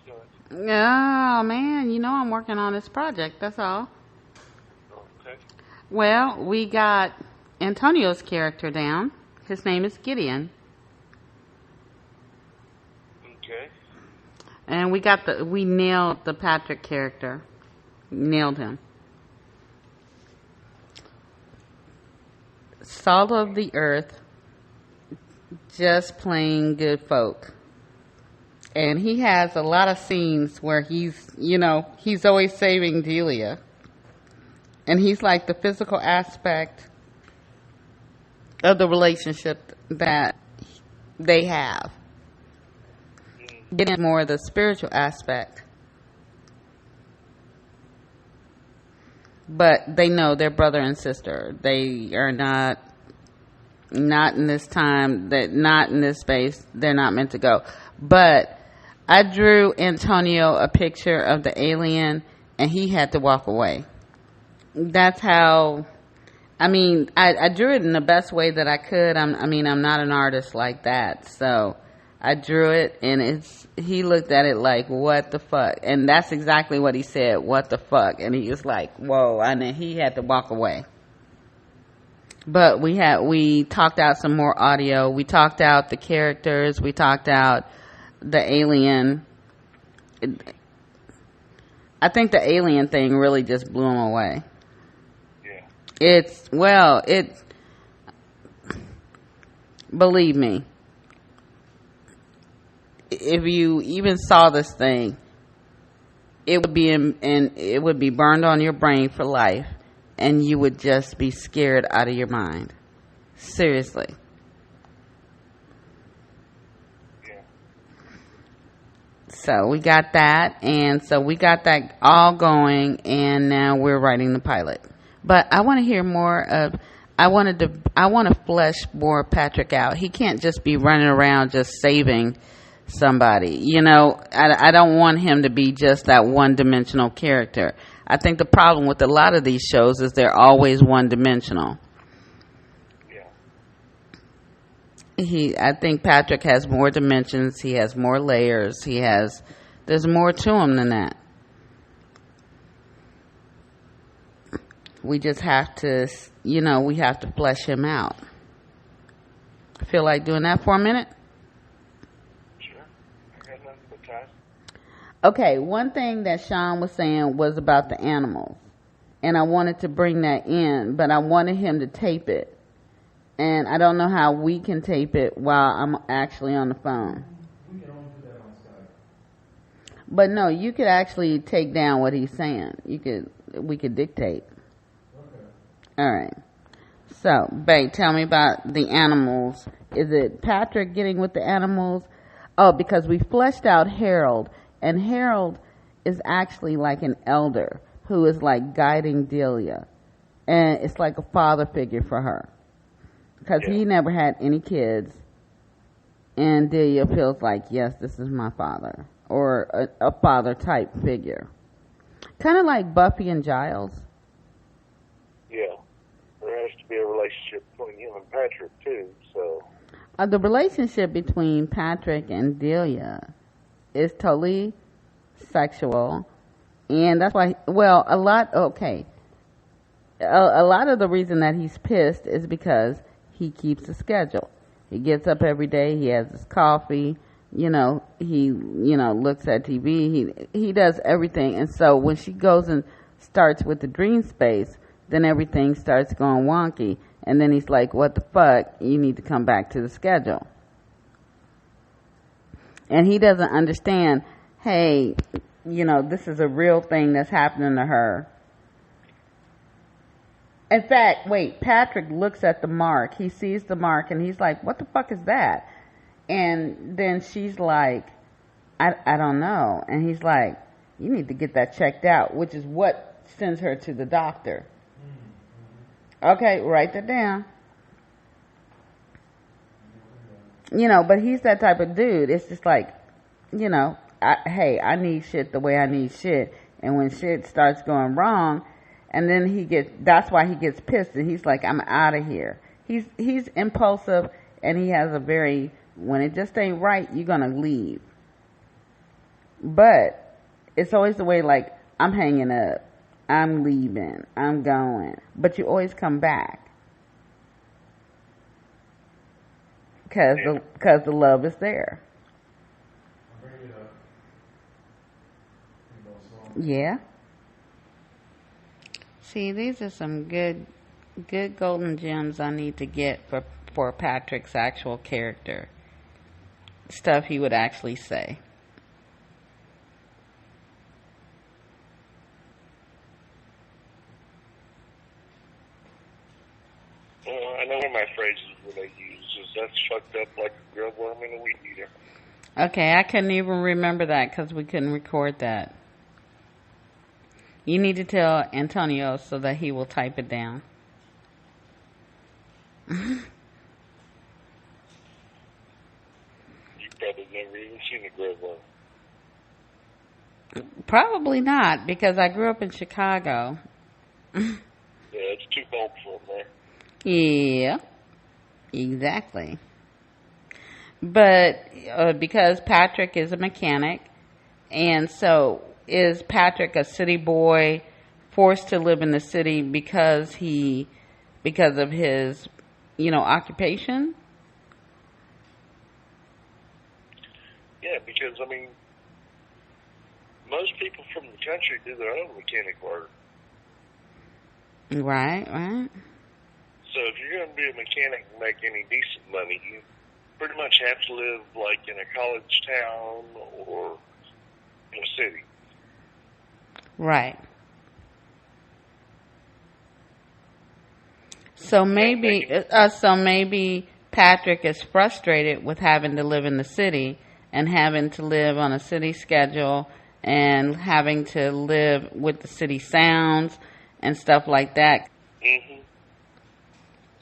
doing? Oh, man, you know I'm working on this project, that's all. Okay. Well, we got Antonio's character down. His name is Gideon. Okay. And we nailed the Patrick character. Nailed him. Salt of the earth, just plain good folk. And he has a lot of scenes where he's always saving Delia. And he's like the physical aspect of the relationship that they have. Getting more of the spiritual aspect. But they know they're brother and sister. They are not in this time, not in this space. They're not meant to go. But I drew Antonio a picture of the alien, and he had to walk away. That's how. I drew it in the best way that I could. I'm not an artist like that, so I drew it, and he looked at it like, what the fuck? And that's exactly what he said, what the fuck? And he was like, whoa, and then he had to walk away. But we talked out some more audio. We talked out the characters. We talked out the alien. I think the alien thing really just blew him away. Yeah. Believe me, if you even saw this thing, it would be burned on your brain for life, and you would just be scared out of your mind. Seriously. So we got that, and so we got that all going, and now we're writing the pilot. But I want to hear more of. I want to flesh more Patrick out. He can't just be running around just saving somebody. I don't want him to be just that one-dimensional character. I think the problem with a lot of these shows is they're always one-dimensional. I think Patrick has more dimensions. He has more layers. There's more to him than that. We just have to, we have to flesh him out. Feel like doing that for a minute? Sure. I got nothing but time. Okay, one thing that Sean was saying was about the animals. And I wanted to bring that in, but I wanted him to tape it. And I don't know how we can tape it while I'm actually on the phone. We can only do that on Skype. But no, you could actually take down what he's saying. We could dictate. Okay. All right. So, babe, tell me about the animals. Is it Patrick getting with the animals? Oh, because we fleshed out Harold, and Harold is actually like an elder who is like guiding Delia. And it's like a father figure for her. Because he never had any kids, and Delia feels like, yes, this is my father, or a father-type figure. Kind of like Buffy and Giles. Yeah. There has to be a relationship between him and Patrick, too, so... The relationship between Patrick and Delia is totally sexual, and that's why, a lot of the reason that he's pissed is because he keeps a schedule. He gets up every day. He has his coffee. He looks at TV. He does everything. And so when she goes and starts with the dream space, then everything starts going wonky. And then he's like, what the fuck? You need to come back to the schedule. And he doesn't understand, hey, this is a real thing that's happening to her. In fact, Patrick looks at the mark. He sees the mark, and he's like, what the fuck is that? And then she's like, I don't know. And he's like, you need to get that checked out, which is what sends her to the doctor. Okay, write that down. But he's that type of dude. It's just like, I need shit the way I need shit. And when shit starts going wrong, and then that's why he gets pissed, and he's like, I'm out of here. He's impulsive, and he has when it just ain't right, you're gonna leave. But it's always the way, like, I'm hanging up, I'm leaving, I'm going. But you always come back. Because the love is there. I'm bringing it up. Yeah. See, these are some good golden gems I need to get for Patrick's actual character. Stuff he would actually say. I know one of my phrases that I use is that's fucked up like a grub worm in a weed eater. Okay, I couldn't even remember that because we couldn't record that. You need to tell Antonio so that he will type it down. You probably never even seen a grub worm. Probably not, because I grew up in Chicago. Yeah, it's too cold for them there. Yeah, exactly. But because Patrick is a mechanic, and so is Patrick a city boy forced to live in the city because of his, occupation? Yeah, because, I mean, most people from the country do their own mechanic work. Right. So if you're going to be a mechanic and make any decent money, you pretty much have to live like in a college town or in a city. Right. So maybe Patrick is frustrated with having to live in the city and having to live on a city schedule and having to live with the city sounds and stuff like that. Mm-hmm.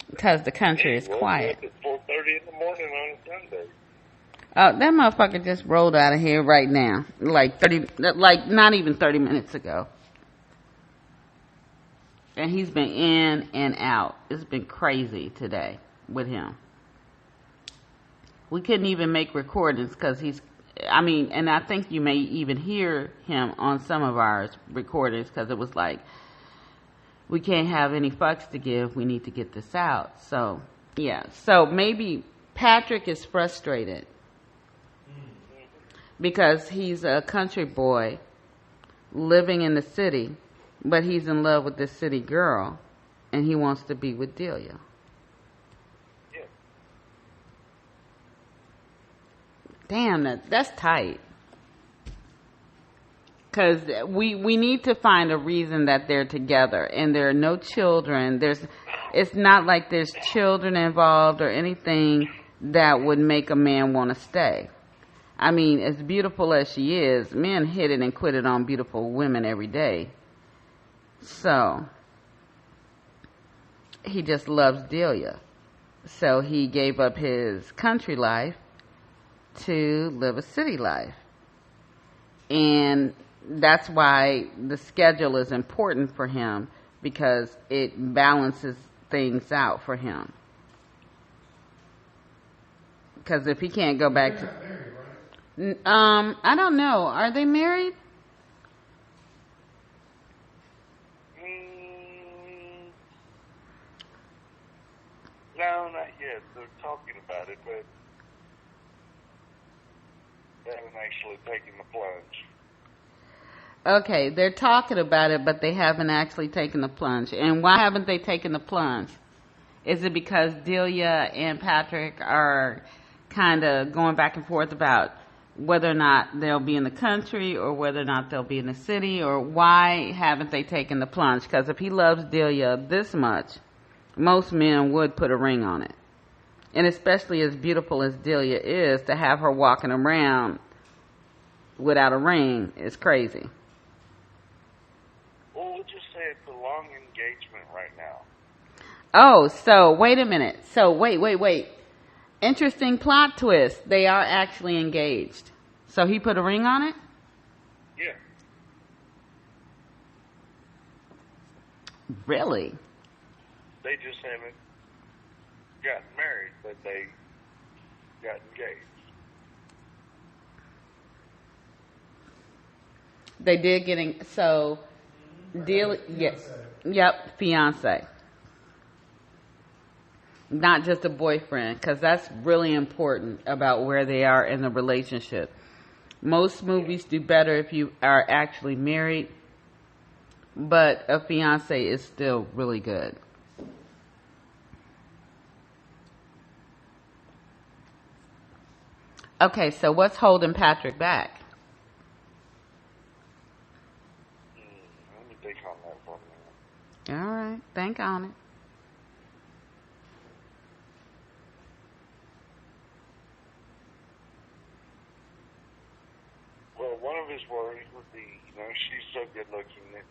Because the country is quiet. At 4:30 in the morning on a Sunday. Oh, that motherfucker just rolled out of here right now, like not even 30 minutes ago. And he's been in and out. It's been crazy today with him. We couldn't even make recordings because and I think you may even hear him on some of our recordings because it was like, we can't have any fucks to give. We need to get this out. So, yeah. So maybe Patrick is frustrated because he's a country boy living in the city, but he's in love with this city girl, and he wants to be with Delia. Yeah. Damn, that's tight. Because we need to find a reason that they're together, and there are no children. It's not like there's children involved or anything that would make a man want to stay. I mean, as beautiful as she is, men hit it and quit it on beautiful women every day. So he just loves Delia. So he gave up his country life to live a city life. And that's why the schedule is important for him, because it balances things out for him. Because if he can't go back to... Married, right? I don't know. Are they married? No, not yet. They're talking about it, but they haven't actually taken the plunge. Okay, they're talking about it, but they haven't actually taken the plunge. And why haven't they taken the plunge? Is it because Delia and Patrick are kind of going back and forth about whether or not they'll be in the country or whether or not they'll be in the city? Or why haven't they taken the plunge? Because if he loves Delia this much, most men would put a ring on it. And especially as beautiful as Delia is, to have her walking around without a ring is crazy. Well, we'll just say it's a long engagement right now. Oh, so wait a minute. So wait. Interesting plot twist. They are actually engaged. So he put a ring on it? Yeah. Really? They just haven't gotten married, but they got engaged. They did getting so. Deal. Yes. Yep. Fiance. Not just a boyfriend, because that's really important about where they are in the relationship. Most movies do better if you are actually married, but a fiance is still really good. Okay, so what's holding Patrick back? Let me think on that for a minute. All right, think on it. Well, one of his worries would be, she's so good looking that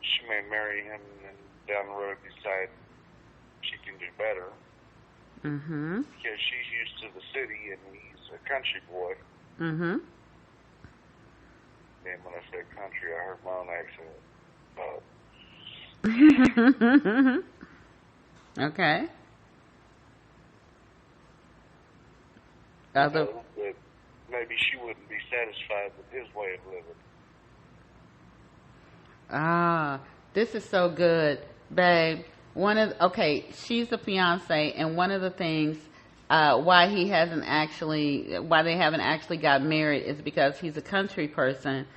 she may marry him and down the road decide she can do better. Mm-hmm. Because she's used to the city and he's a country boy. Mm-hmm. And when I say country, I heard my own accent. Okay. That maybe she wouldn't be satisfied with his way of living. Ah, this is so good, babe. She's a fiance, and one of the things why they haven't actually got married is because he's a country person,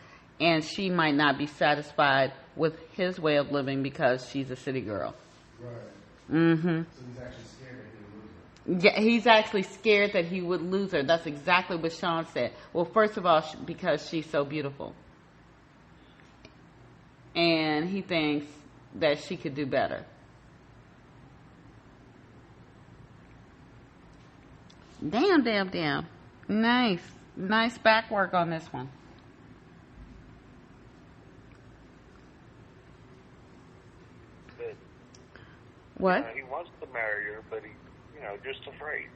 and she might not be satisfied with his way of living because she's a city girl. Right. Mm-hmm. So he's actually scared that he would lose her. Yeah, he's actually scared that he would lose her. That's exactly what Sean said. Well, first of all, because she's so beautiful, and he thinks that she could do better. Damn. Nice back work on this one. But, What? he wants to marry her, but he, just afraid.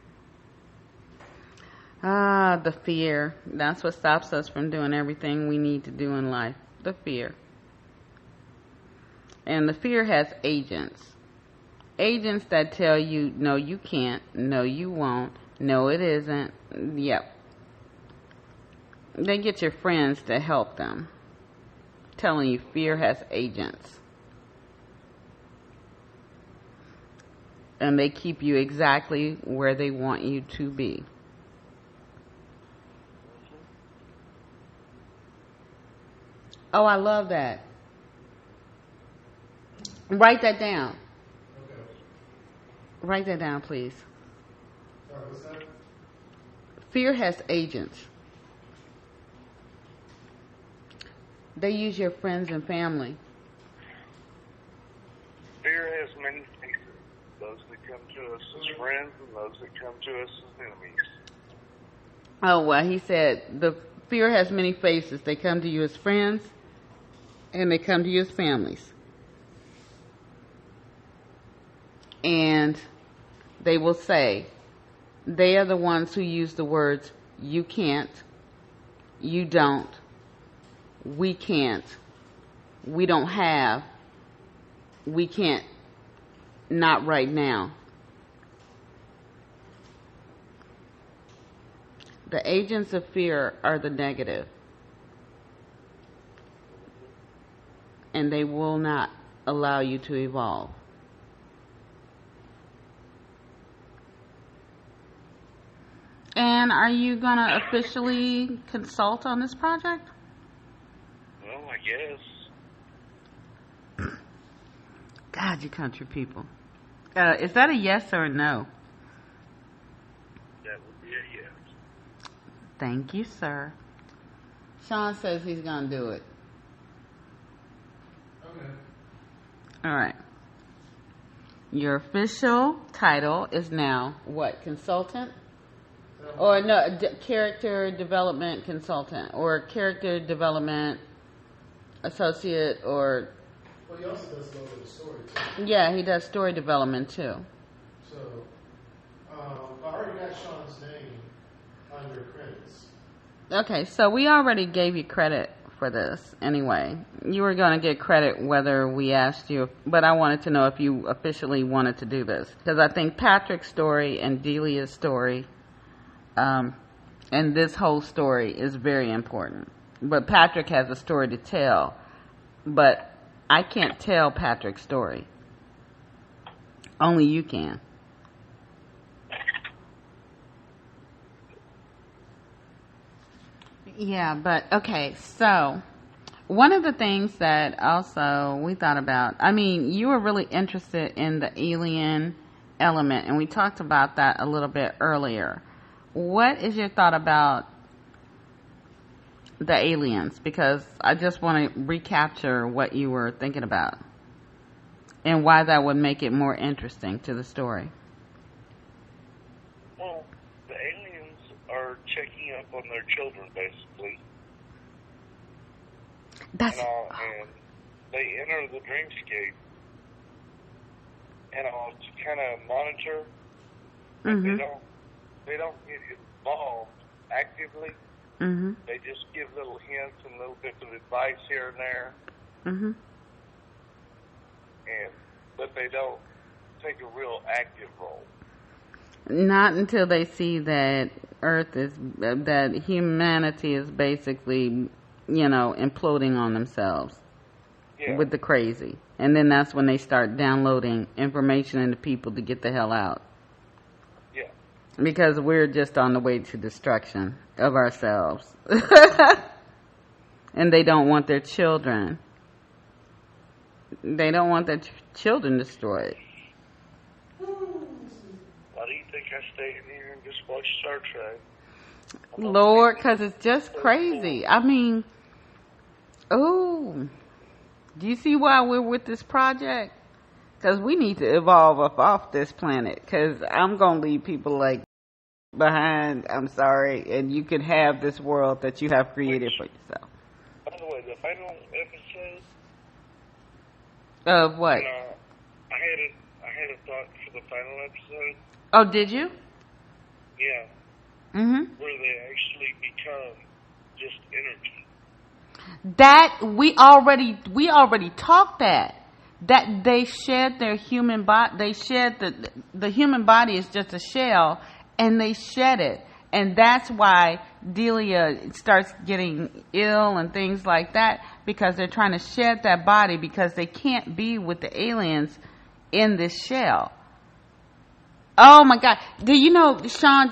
Ah, the fear. That's what stops us from doing everything we need to do in life. The fear. And the fear has agents. Agents that tell you, no, you can't. No, you won't. No, it isn't. Yep. They get your friends to help them. Telling you fear has agents. And they keep you exactly where they want you to be. Oh, I love that. Write that down. Okay. Write that down, please. Sorry, what's that? Fear has agents. They use your friends and family. Fear has many faces. Those that come to us as friends and those that come to us as enemies. Oh, well, he said the fear has many faces. They come to you as friends and they come to you as families. And they will say, they are the ones who use the words, you can't, you don't, we can't, we don't have, we can't, not right now. The agents of fear are the negative, and they will not allow you to evolve. And are you going to officially consult on this project? Well, I guess. God, you country people. Is that a yes or a no? That would be a yes. Thank you, sir. Sean says he's going to do it. Okay. All right. Your official title is now what? Consultant? Or no, character development consultant, or character development associate, or... Well, he also does a little bit of story, too. Yeah, he does story development, too. So, I already got Sean's name under credits. Okay, so we already gave you credit for this anyway. You were going to get credit whether we asked you, but I wanted to know if you officially wanted to do this. Because I think Patrick's story and Delia's story, and this whole story is very important. But Patrick has a story to tell. But I can't tell Patrick's story. Only you can. Yeah, but okay, so one of the things that also we thought about, I mean, you were really interested in the alien element, and we talked about that a little bit earlier. What is your thought about the aliens? Because I just want to recapture what you were thinking about and why that would make it more interesting to the story. Well, the aliens are checking up on their children, basically. That's And they enter the dreamscape and to kind of monitor. Mm-hmm. They don't get involved actively. Mm-hmm. They just give little hints and little bits of advice here and there. Mm-hmm. But they don't take a real active role. Not until they see that that humanity is basically, imploding on themselves with the crazy. And then that's when they start downloading information into people to get the hell out. Yeah. Because we're just on the way to destruction of ourselves. And they don't want their children. They don't want their children destroyed. Why do you think I stay in here and just watch Star Trek? Lord, because it's just crazy. I mean, do you see why we're with this project? Because we need to evolve up off this planet. Because I'm going to leave people like behind. I'm sorry. And you can have this world that you have created for yourself. By the way, the final episode. Of what? I had a thought for the final episode. Oh, did you? Yeah. Mm-hmm. Where they actually become just energy. That we already talked that they shed their human body. They shed the human body is just a shell, and they shed it, and that's why Delia starts getting ill and things like that, because they're trying to shed that body because they can't be with the aliens in this shell. Oh my God! Do you know, Sean?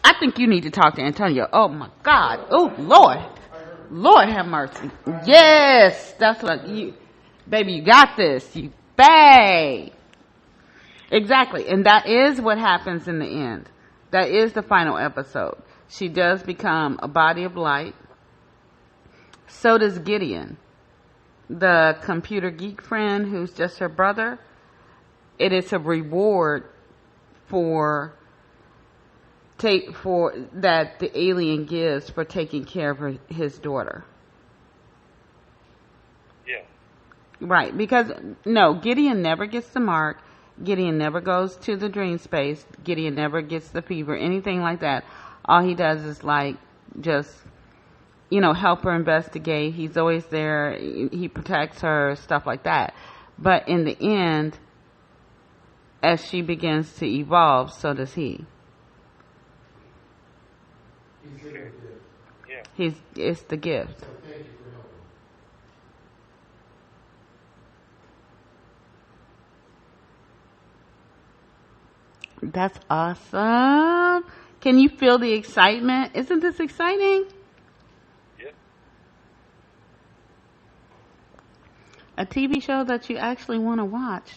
I think you need to talk to Antonio. Oh my God! Oh Lord have mercy. Yes, that's what you, baby. You got this. You babe. Exactly, and that is what happens in the end. That is the final episode. She does become a body of light. So does Gideon, the computer geek friend who's just her brother. It is a reward for that the alien gives for taking care of his daughter. Yeah. Right, because no, Gideon never gets the mark. Gideon never goes to the dream space. Gideon never gets the fever, anything like that. All he does is just help her investigate. He's always there. He protects her, stuff like that. But in the end, as she begins to evolve, so does he. He's getting a gift. Yeah. It's the gift. So thank you for helping. That's awesome. Can you feel the excitement? Isn't this exciting? Yeah. A TV show that you actually want to watch.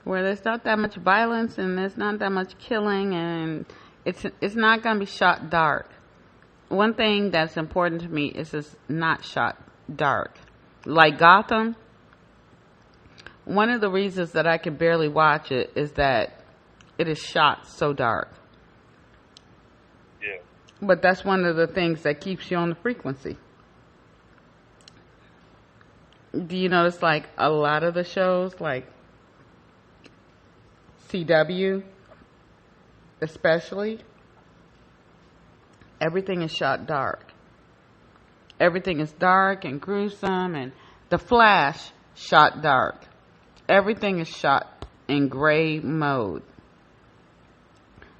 Where there's not that much violence and there's not that much killing, and it's not going to be shot dark. One thing that's important to me is it's not shot dark. Like Gotham, one of the reasons that I can barely watch it is that it is shot so dark. Yeah. But that's one of the things that keeps you on the frequency. Do you notice a lot of the shows, like CW especially, everything is shot dark. Everything is dark and gruesome, and The Flash shot dark. Everything is shot in gray mode.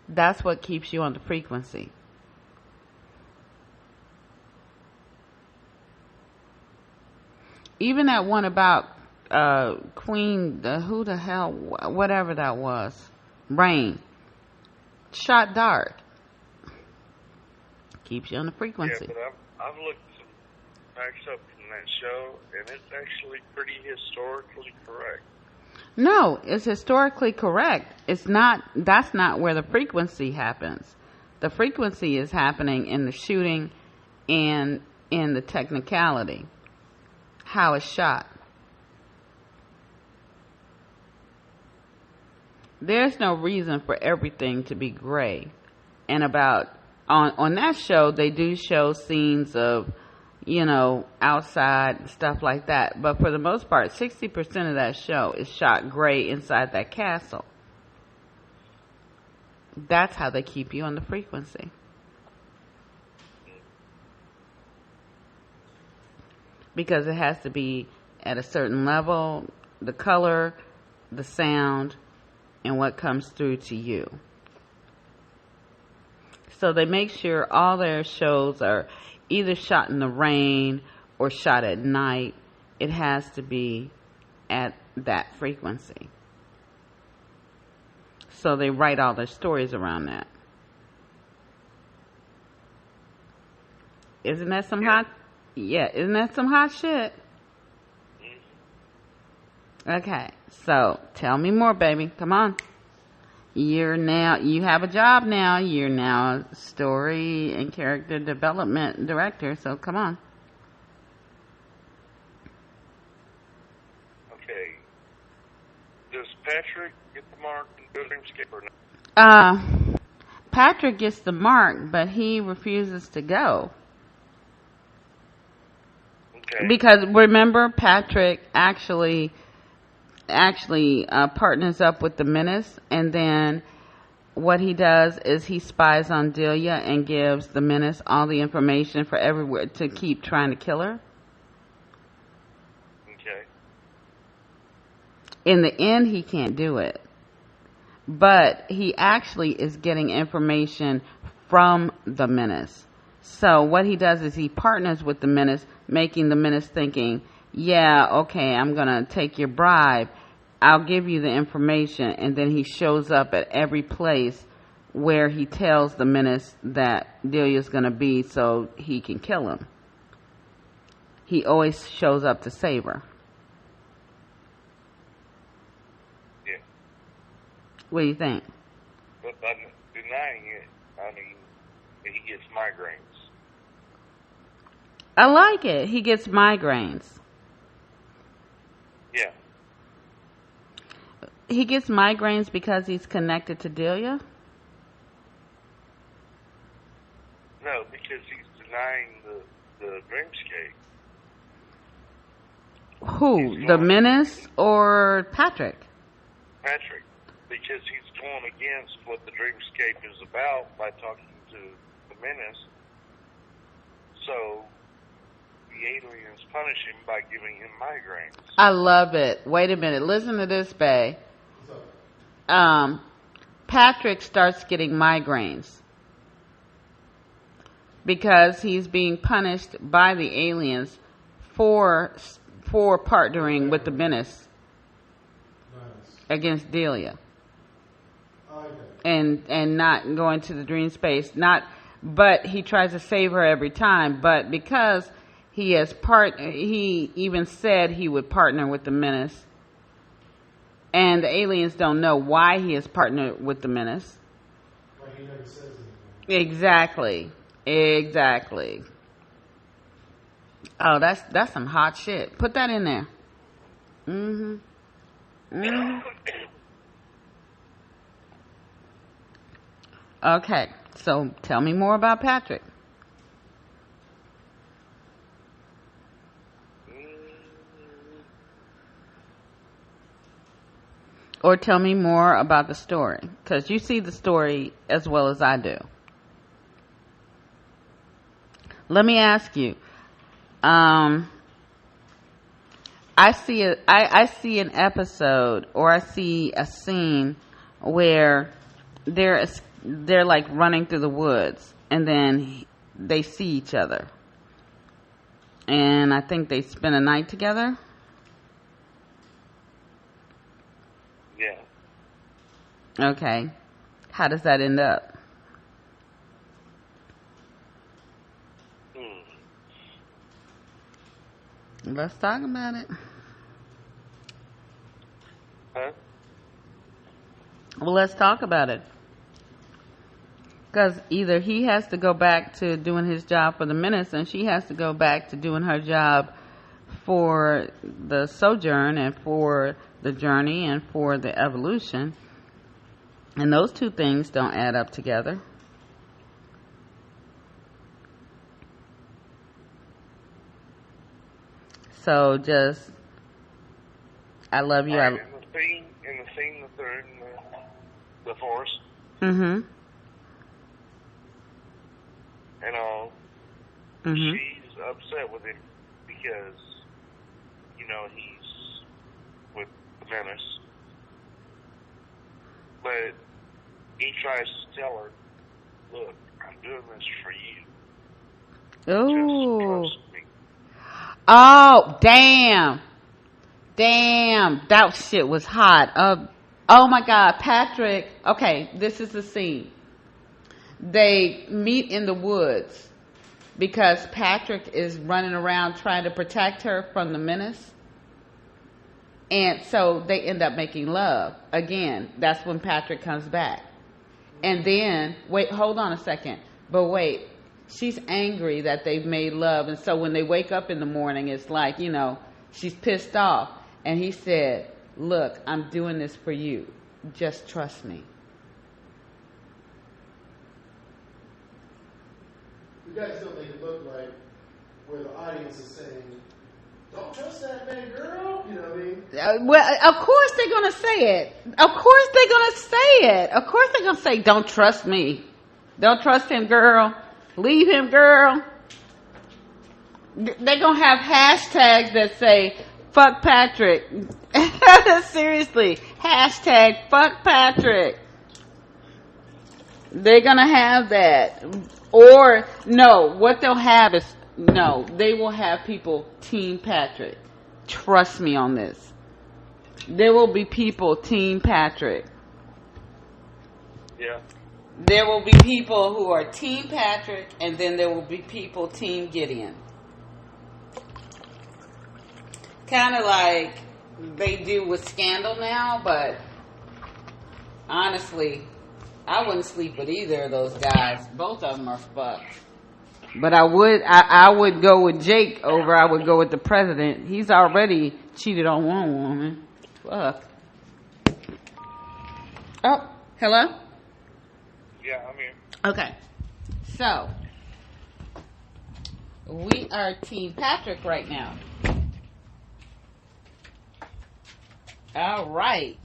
That's what keeps you on the frequency. Even that one about Queen, who the hell, whatever that was, Rain, shot dark. Keeps you on the frequency. Yeah, but I've looked some facts up from that show, and it's actually pretty historically correct. No, it's historically correct. It's not. That's not where the frequency happens. The frequency is happening in the shooting and in the technicality, how it's shot. There's no reason for everything to be gray. And about on that show, they do show scenes of, outside and stuff like that. But for the most part, 60% of that show is shot gray inside that castle. That's how they keep you on the frequency. Because it has to be at a certain level, the color, the sound, and what comes through to you. So they make sure all their shows are either shot in the rain or shot at night. It has to be at that frequency. So they write all their stories around that. Isn't that some hot? Yeah, isn't that some hot shit? Okay, so tell me more, baby. Come on. You have a job now. You're now a story and character development director, so come on. Okay. Does Patrick get the mark in Dreamscape or not? Patrick gets the mark, but he refuses to go. Okay. Because remember, Patrick actually partners up with the Menace, and then what he does is he spies on Delia and gives the Menace all the information for everywhere to keep trying to kill her. Okay. In the end, he can't do it, but he actually is getting information from the Menace. So what he does is he partners with the Menace, making the Menace thinking, yeah, okay, I'm going to take your bribe. I'll give you the information. And then he shows up at every place where he tells the Menace that Delia's going to be so he can kill him. He always shows up to save her. Yeah. What do you think? But by denying it, I mean, he gets migraines. I like it. He gets migraines. Yeah. He gets migraines because he's connected to Delia? No, because he's denying the dreamscape. Who? The Menace or Patrick? Patrick. Because he's going against what the dreamscape is about by talking to the Menace. So the aliens punish him by giving him migraines. I love it. Wait a minute. Listen to this, bae. Patrick starts getting migraines because he's being punished by the aliens for partnering with the Menace against Delia. And not going to the dream space. But he tries to save her every time. But because he even said he would partner with the Menace, and the aliens don't know why he has partnered with the Menace. Well, he never says anything. Exactly. Oh, that's some hot shit. Put that in there. Okay, so tell me more about Patrick. Or tell me more about the story, because you see the story as well as I do. Let me ask you. I see an episode, or I see a scene where they're like running through the woods, and then they see each other, and I think they spend a night together. Yeah. Okay. How does that end up? Let's talk about it. Huh? Well, let's talk about it. Because either he has to go back to doing his job for the Menace, and she has to go back to doing her job for the Sojourn and for the Journey and for the Evolution. And those two things don't add up together. So just, I love you. Right, in the scene that they're in the forest. Mm-hmm. And all. Mm-hmm. She's upset with him because, he's with the Menace. But he tries to tell her, look, I'm doing this for you. Ooh. Just trust me. Oh, damn. Damn. That shit was hot. Oh my God, Patrick. Okay, this is the scene. They meet in the woods because Patrick is running around trying to protect her from the Menace. And so they end up making love. Again, that's when Patrick comes back. And then, wait, hold on a second. But wait, she's angry that they've made love. And so when they wake up in the morning, it's like, she's pissed off. And he said, look, I'm doing this for you. Just trust me. You guys don't make it look like where the audience is saying, don't trust that man, girl. You know what I mean? Well, of course they're going to say it. Of course they're going to say it. Of course they're going to say, don't trust me. Don't trust him, girl. Leave him, girl. They're going to have hashtags that say, fuck Patrick. Seriously. Hashtag fuck Patrick. They're going to have that. Or, no, what they'll have is, no, they will have people Team Patrick. Trust me on this. There will be people Team Patrick. Yeah. There will be people who are Team Patrick, and then there will be people Team Gideon. Kind of like they do with Scandal now, but honestly, I wouldn't sleep with either of those guys. Both of them are fucked. But I would go with Jake over I would go with the president. He's already cheated on one woman. Fuck. Oh, hello? Yeah, I'm here. Okay. So, we are Team Patrick right now. All right.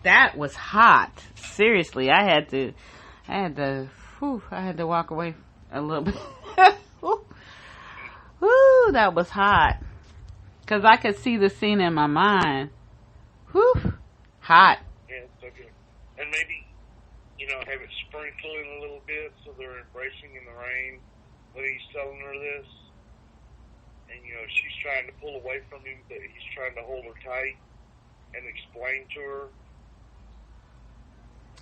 That was hot. Seriously, I had to walk away a little bit. Woo, that was hot. Because I could see the scene in my mind. Whew, hot. Yeah, it's okay. And maybe, have it sprinkling a little bit so they're embracing in the rain when he's telling her this. And, she's trying to pull away from him, but he's trying to hold her tight and explain to her.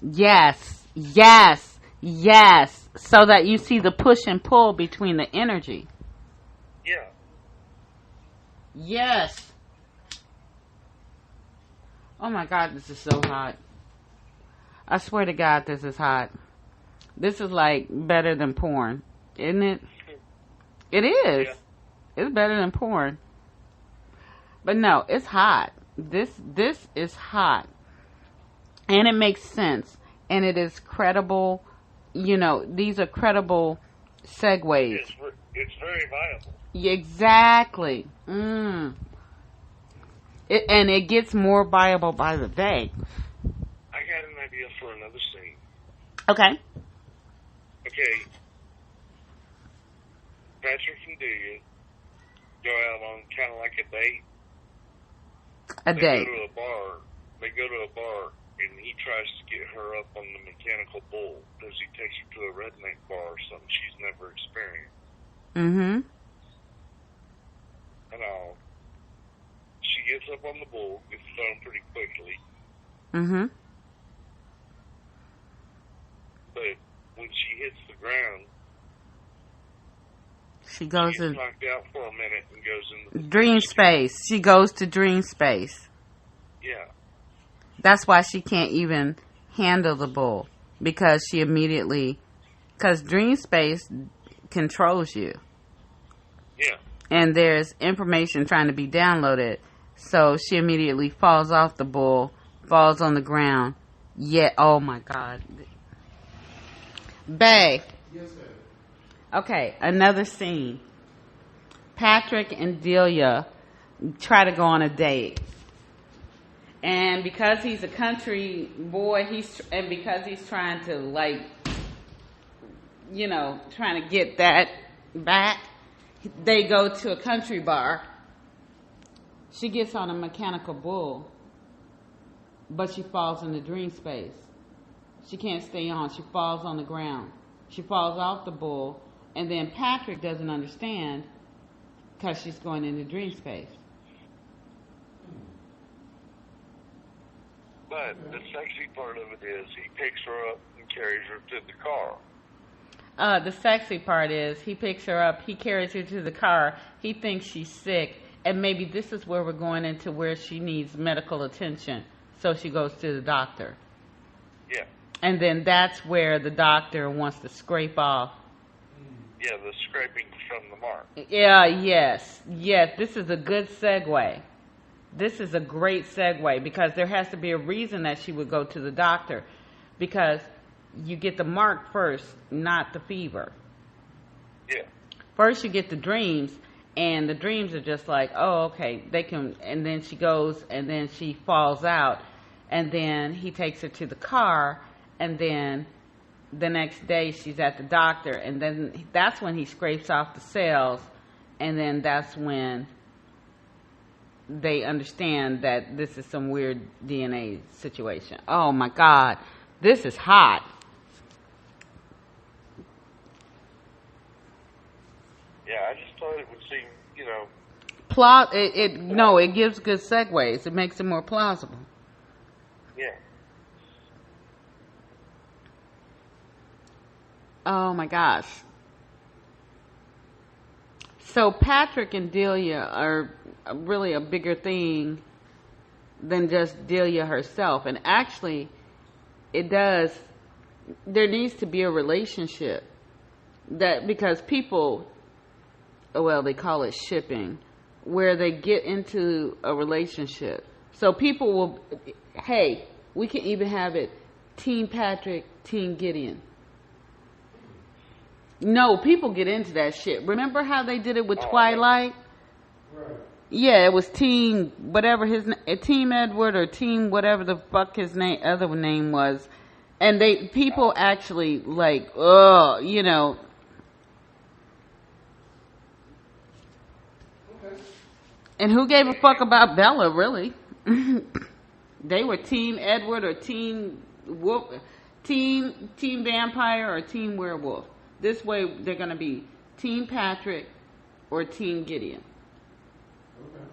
Yes, yes, yes. So that you see the push and pull between the energy. Yeah. Yes. Oh my God, this is so hot. I swear to God, this is hot. This is like better than porn, isn't it? It is. Yeah. It's better than porn. But no, it's hot. This is hot. And it makes sense. And it is credible. These are credible segues. It's very viable. Exactly. And it gets more viable by the day. I got an idea for another scene. Okay. Okay. Patrick and Delia go out on kind of like a date. A date. They go to a bar and he tries to get her up on the mechanical bull because he takes her to a redneck bar or something she's never experienced. Mm-hmm. And she gets up on the bull, gets done pretty quickly. Mm-hmm. But when she hits the ground, she goes she gets knocked out for a minute and goes into dream space. She goes to dream space. Yeah. That's why she can't even handle the bull, because dream space controls you. Yeah. And there's information trying to be downloaded. So she immediately falls off the bull, falls on the ground. Yet, oh my God. Bae. Yes, ma'am. Okay, another scene. Patrick and Delia try to go on a date. And because he's a country boy, because he's trying to, like, you know, trying to get that back, they go to a country bar. She gets on a mechanical bull, but she falls into dream space. She can't stay on. She falls on the ground. She falls off the bull, and then Patrick doesn't understand because she's going into dream space. But the sexy part of it is he picks her up and carries her to the car. The sexy part is he picks her up, he carries her to the car, he thinks she's sick, and maybe this is where we're going into where she needs medical attention. So she goes to the doctor. Yeah. And then that's where the doctor wants to scrape off. Yeah, the scraping from the mark. Yeah, yes. This is a good segue. This is a great segue because there has to be a reason that she would go to the doctor, because you get the mark first, not the fever. Yeah. First you get the dreams, and the dreams are just like, oh, okay, they can, and then she goes, and then she falls out, and then he takes her to the car, and then the next day she's at the doctor, and then that's when he scrapes off the cells, and then that's when they understand that this is some weird DNA situation. Oh my God, this is hot. Yeah, I just thought it would seem, you know. It gives good segues. It makes it more plausible. Yeah. Oh my gosh. So Patrick and Delia are really a bigger thing than just Delia herself. And actually, there needs to be a relationship. Because people, well, they call it shipping, where they get into a relationship. So people will, hey, we can even have it Team Patrick, Team Gideon. No, people get into that shit. Remember how they did it with Twilight? Right. Yeah, it was Team whatever Team Edward or Team whatever the fuck his other name was, and people actually like, you know. Okay. And who gave a fuck about Bella, really? They were Team Edward or Team Wolf, Team Vampire or Team Werewolf. This way, they're going to be Team Patrick or Team Gideon. Okay.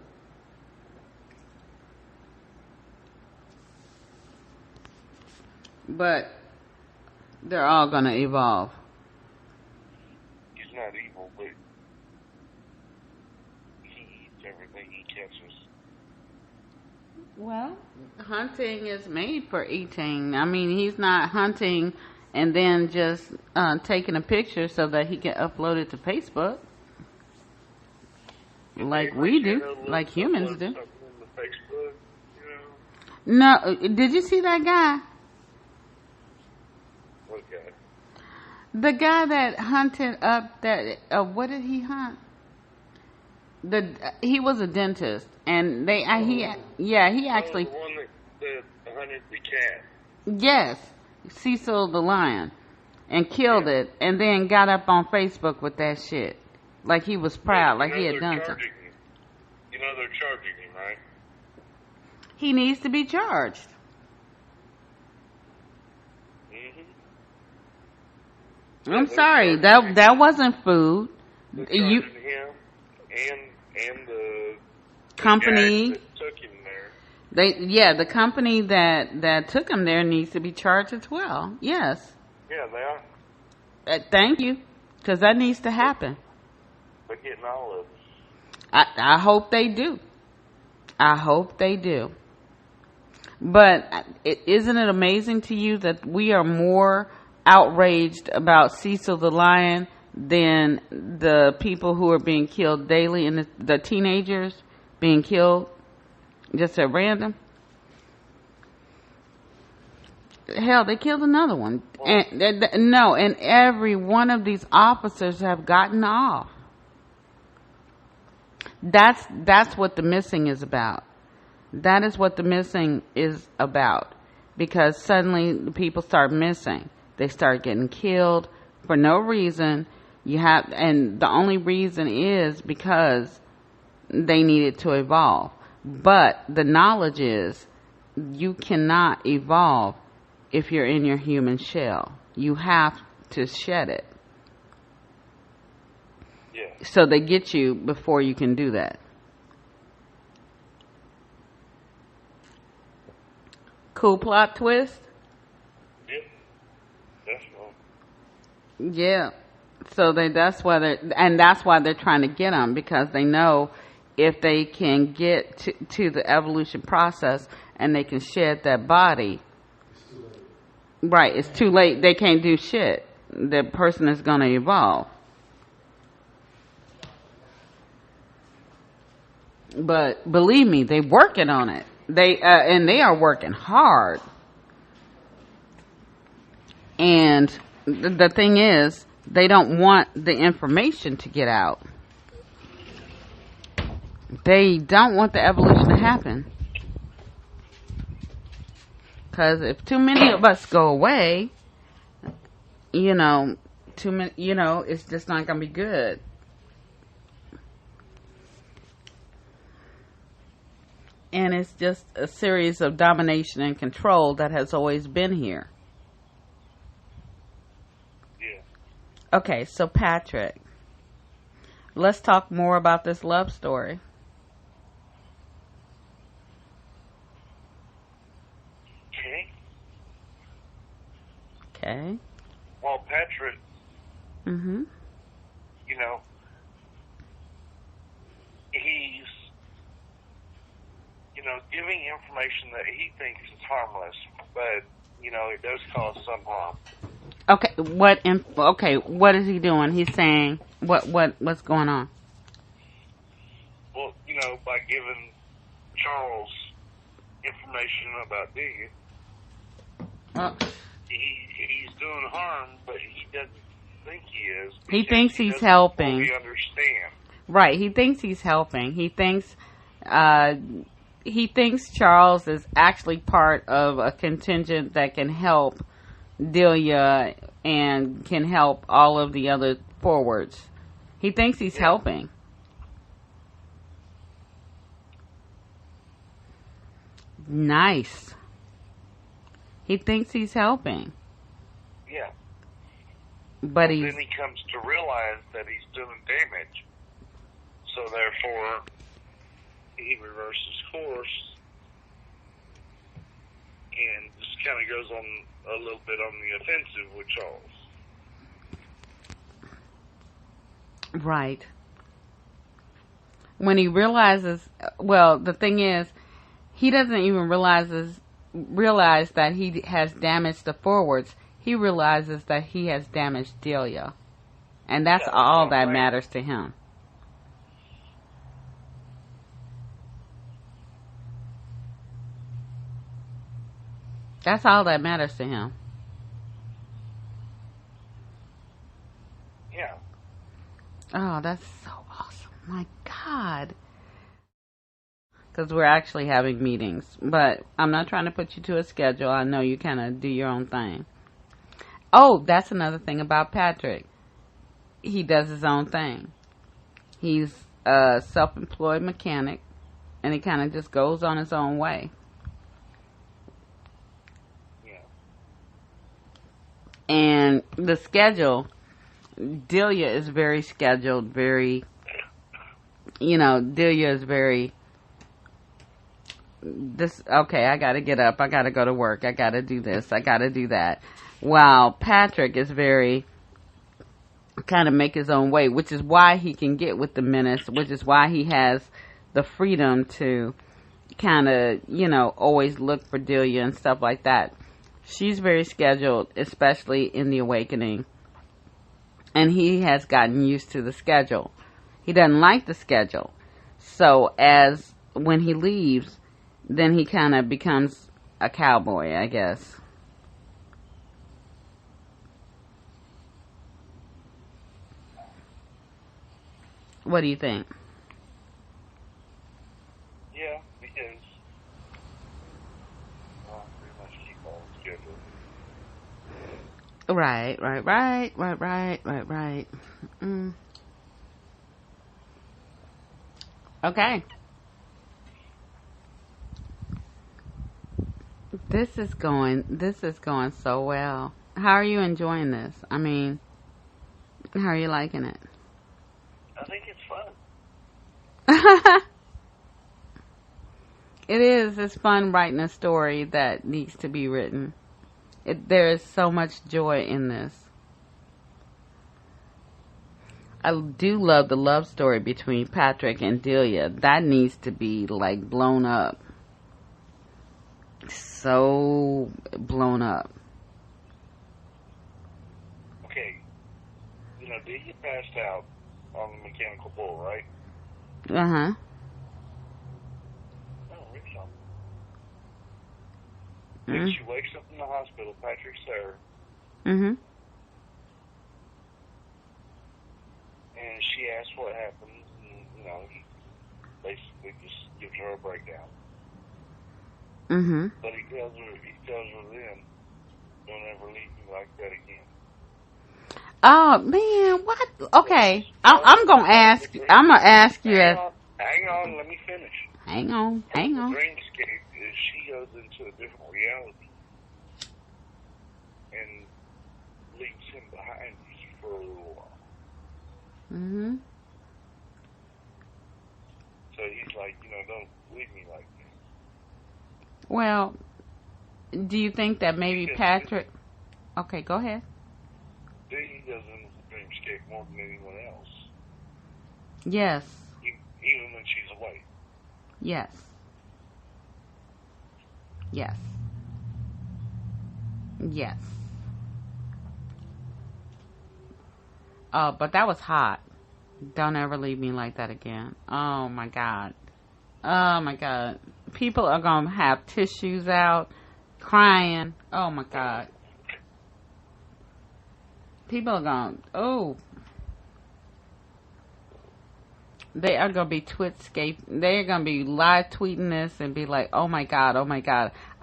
But they're all going to evolve. He's not evil, but he eats everything he catches. Well, hunting is made for eating. I mean, he's not hunting and then just taking a picture so that he can upload it to Facebook. Like we do, like humans do. Facebook, you know? No, did you see that guy? What guy? The guy that hunted up that, what did he hunt? He was a dentist, and he actually. The one that hunted the cat. Yes, Cecil the lion, and killed it, and then got up on Facebook with that shit, like he was proud, like he had done something. You know they're charging him, right? He needs to be charged. I'm sorry, that wasn't food. You him and the company guys that took him there. the company that took him there needs to be charged as well. Yes. Yeah, they are. Thank you, because that needs to happen. They're getting all of it. I hope they do. I hope they do. But isn't it amazing to you that we are more outraged about Cecil the Lion than the people who are being killed daily and the teenagers being killed just at random? Hell, they killed another one. And every one of these officers have gotten off. That's what the missing is about. That is what the missing is about. Because suddenly the people start missing. They start getting killed for no reason. And the only reason is because they needed to evolve. But the knowledge is you cannot evolve if you're in your human shell. You have to shed it. Yeah. So they get you before you can do that. Cool plot twist? Yeah. Definitely. Yeah. So that's why they're trying to get them, because they know if they can get to the evolution process and they can shed that body, right, it's too late. They can't do shit. The person is going to evolve. But believe me, they're working on it. They are working hard. And the thing is, they don't want the information to get out. They don't want the evolution to happen. Because if too many of us go away, it's just not going to be good. And it's just a series of domination and control that has always been here. Yeah. Okay, so Patrick, let's talk more about this love story. Okay. Well, Patrick, Mm-hmm. He's, giving information that he thinks is harmless, but, it does cause some harm. Okay, what is he doing? He's saying, what's going on? Well, by giving Charles information about Delia, he's doing harm, but he doesn't think he is. He thinks he's helping. Fully understand. Right, he thinks he's helping. He thinks Charles is actually part of a contingent that can help Delia and can help all of the other forwards. He thinks he's helping. Nice. He thinks he's helping. Yeah. But then he comes to realize that he's doing damage. So therefore, he reverses course and just kind of goes on a little bit on the offensive with Charles. Right. When he realizes, well, the thing is, he doesn't even realize that he has damaged the forwards. He realizes that he has damaged Delia. And that's all that matters to him. That's all that matters to him. Yeah. Oh, that's so awesome. My God. Because we're actually having meetings. But I'm not trying to put you to a schedule. I know you kind of do your own thing. Oh, that's another thing about Patrick. He does his own thing. He's a self-employed mechanic. And he kind of just goes on his own way. And the schedule, Delia is very scheduled, very, Delia is very, okay, I gotta get up, I gotta go to work, I gotta do this, I gotta do that. While Patrick is very, kind of make his own way, which is why he can get with the menace, which is why he has the freedom to kind of, always look for Delia and stuff like that. She's very scheduled, especially in the awakening. And he has gotten used to the schedule. He doesn't like the schedule. So when he leaves, then he kind of becomes a cowboy, I guess. What do you think? Yeah, because pretty much keep all the schedule. Right. Okay. This is going so well. How are you enjoying this? I mean, how are you liking it? I think it's fun. It is. It's fun writing a story that needs to be written. There is so much joy in this. I do love the love story between Patrick and Delia. That needs to be like blown up. So blown up. Okay. Delia passed out on the mechanical bull, right? Uh-huh. Oh, really? Mm-hmm. She wakes up in the hospital, Patrick's there. Mm-hmm. And she asks what happened, and, he basically just gives her a breakdown. Mm-hmm. But he tells her then, don't ever leave me like that again. Oh, man, what? Okay. I'm going to ask you. I'm going to ask you. Hang on, let me finish. Hang on. The dreamscape is she goes into a different reality and leaves him behind for a little while. Mm-hmm. So he's like, don't leave me like that. Well, do you think that maybe Patrick... Okay, go ahead. He goes into the dreamscape more than anyone else. Yes. Even when she's away. Yes. Yes. Yes. Oh, but that was hot. Don't ever leave me like that again. Oh, my God. Oh, my God. People are going to have tissues out, crying. Oh, my God. People are going, they are going to be they're going to be live tweeting this and be like, oh my God.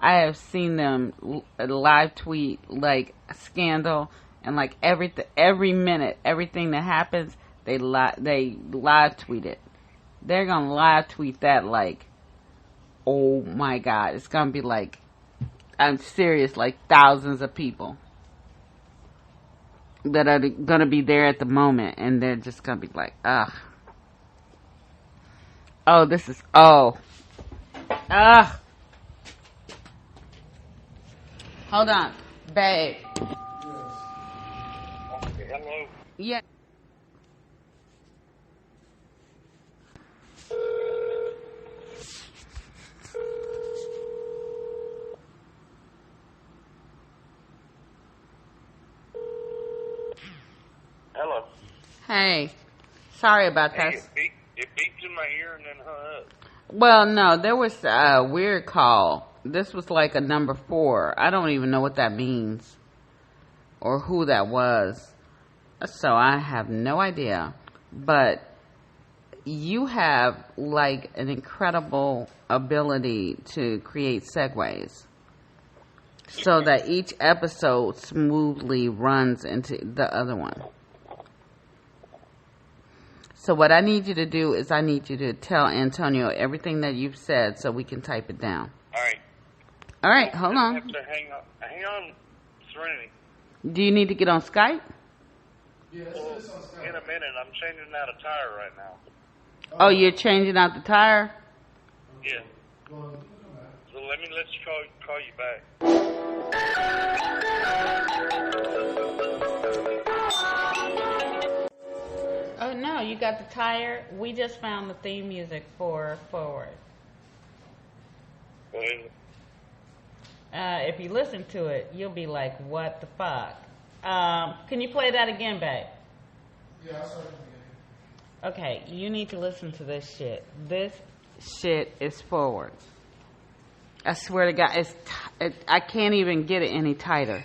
I have seen them live tweet like scandal and like every minute, everything that happens, they live tweet it. They're going to live tweet that like, oh my God. It's going to be like, I'm serious, like thousands of people that are going to be there at the moment, and they're just going to be like, ugh. Ugh. Hold on, babe. Okay, hello? Yeah. Hello. Hey, sorry about that. It beeped in my ear and then hung up. Well, no, there was a weird call. This was like a number 4. I don't even know what that means or who that was. So I have no idea. But you have like an incredible ability to create segues so that each episode smoothly runs into the other one. So what I need you to do is I need you to tell Antonio everything that you've said so we can type it down. All right. All right, hold on. I have to hang on, Serenity. Do you need to get on Skype? Yeah, let's do this on Skype. In a minute, I'm changing out a tire right now. Oh, you're changing out the tire? Yeah. Well, So let's call you back. Oh, no, you got the tire? We just found the theme music for Forward. What is it? If you listen to it, you'll be like, what the fuck? Can you play that again, babe? yeah, I'll start again. Okay, you need to listen to this shit. This shit is Forward. I swear to God, I can't even get it any tighter.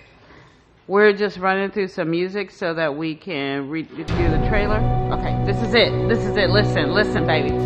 We're just running through some music so that we can do the trailer. Okay, this is it. This is it. Listen, baby.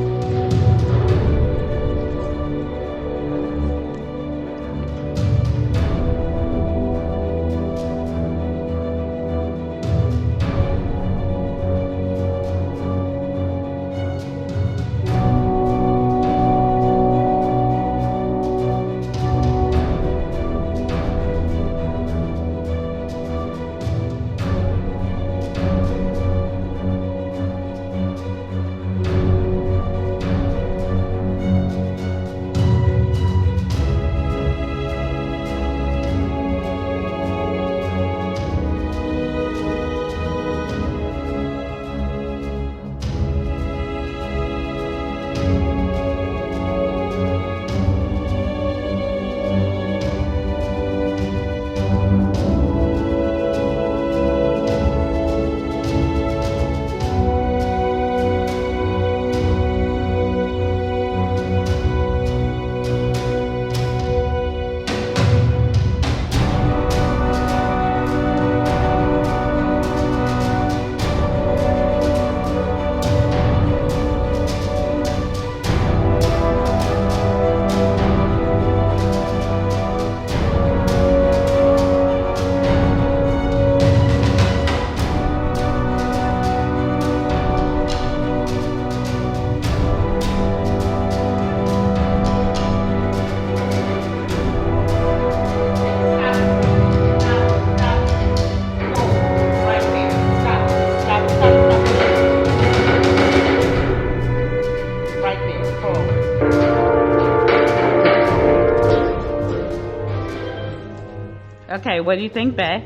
Okay, what do you think, bae?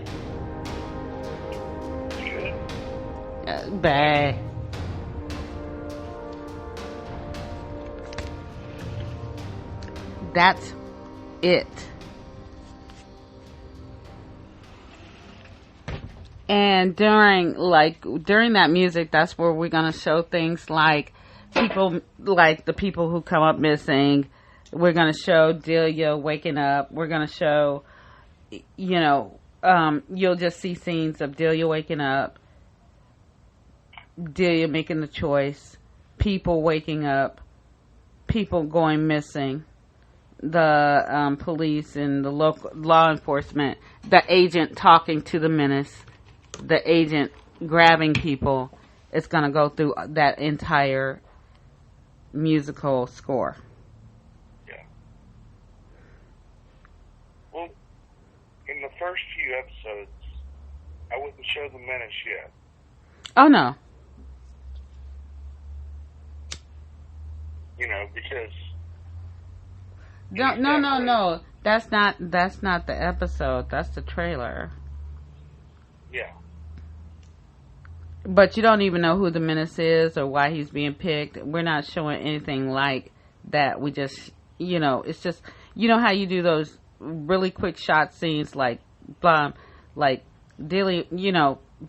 Bae. That's it. And during that music, that's where we're gonna show things like people, like the people who come up missing. We're gonna show Delia waking up. We're gonna show, you'll just see scenes of Delia waking up, Delia making the choice, people waking up, people going missing, the police and the local law enforcement, the agent talking to the menace, the agent grabbing people. It's going to go through that entire musical score. Yeah. Well, in the first few episodes, I wouldn't show the menace yet. Oh, no. Because... No. That's not the episode. That's the trailer. Yeah. But you don't even know who the menace is or why he's being picked. We're not showing anything like that. We just, it's just, how you do those really quick shot scenes like, blah, like, Dilly,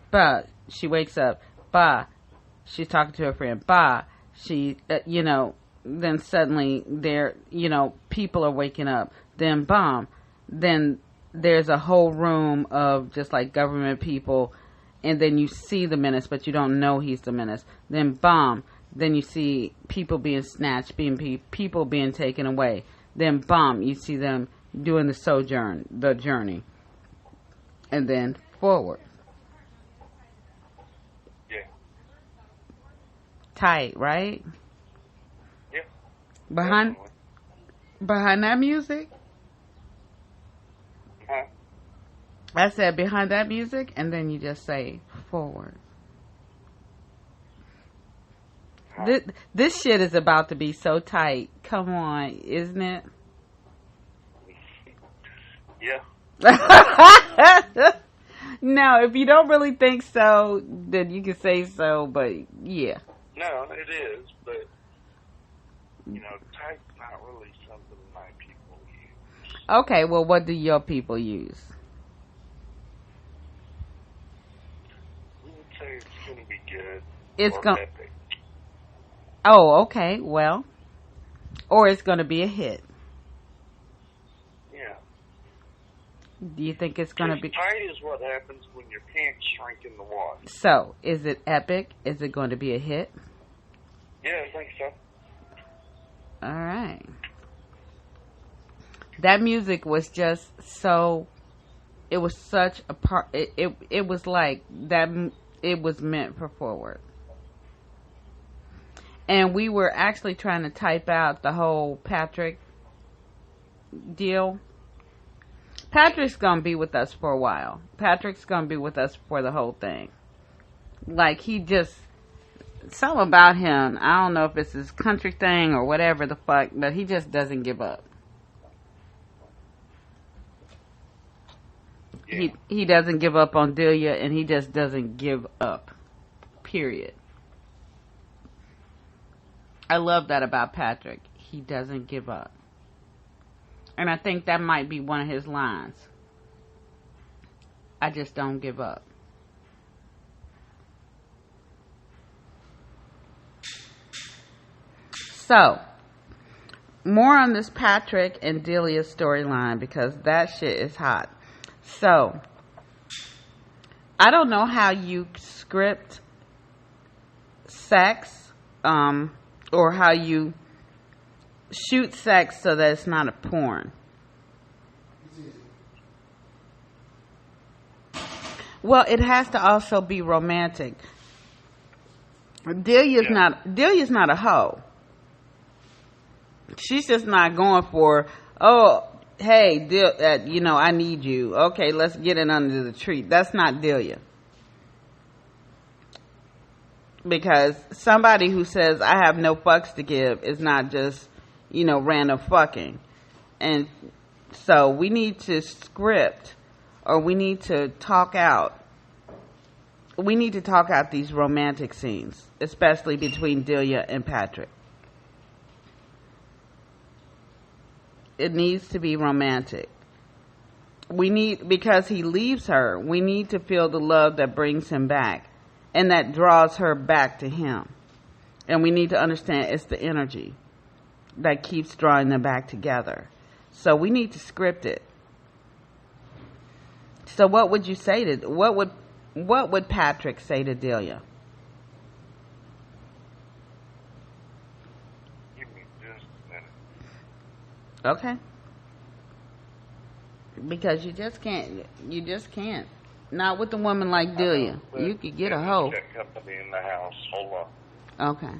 bah, she wakes up, bah, she's talking to her friend, bah, she, then suddenly there, people are waking up, then bomb, then there's a whole room of just like government people, and then you see the menace, but you don't know he's the menace. Then bomb, then you see people being snatched, people being taken away. Then bomb, you see them doing the journey, and then forward. Yeah. Tight, right? Yeah. Behind that music? Huh? I said behind that music, and then you just say forward. This shit is about to be so tight. Come on, isn't it? Yeah. Now, if you don't really think so, then you can say so, but yeah. No, it is, but, tight's not really something my people use. Okay, well, what do your people use? We would say it's going to be good. It's or going. epic. Oh, okay, well, or it's going to be a hit. Yeah. Do you think it's going to be... Tight is what happens when your pants shrink in the water. So, is it epic? Is it going to be a hit? Yeah, I think so. All right. That music was just so... It was such a part... It was like that... It was meant for forward. And we were actually trying to type out the whole Patrick deal. Patrick's going to be with us for a while. Patrick's going to be with us for the whole thing. Like, he just... Something about him, I don't know if it's his country thing or whatever the fuck, but he just doesn't give up. Yeah. He doesn't give up on Delia, and he just doesn't give up. Period. I love that about Patrick. He doesn't give up. And I think that might be one of his lines. I just don't give up. So, more on this Patrick and Delia storyline because that shit is hot. So, I don't know how you script sex, or how you shoot sex so that it's not a porn. Well, it has to also be romantic. Delia's not a hoe. She's just not going for, oh, hey, I need you. Okay, let's get in under the tree. That's not Delia. Because somebody who says, I have no fucks to give is not just, random fucking. And so we need to script, or we need to talk out. We need to talk out these romantic scenes, especially between Delia and Patrick. It needs to be romantic. Because he leaves her, we need to feel the love that brings him back and that draws her back to him. And we need to understand it's the energy that keeps drawing them back together. So we need to script it. So what would you say to, what would Patrick say to Delia? Okay. Because you just can't. Not with a woman like Delia. You could get a hoe. Company in the house. Hold on. Okay.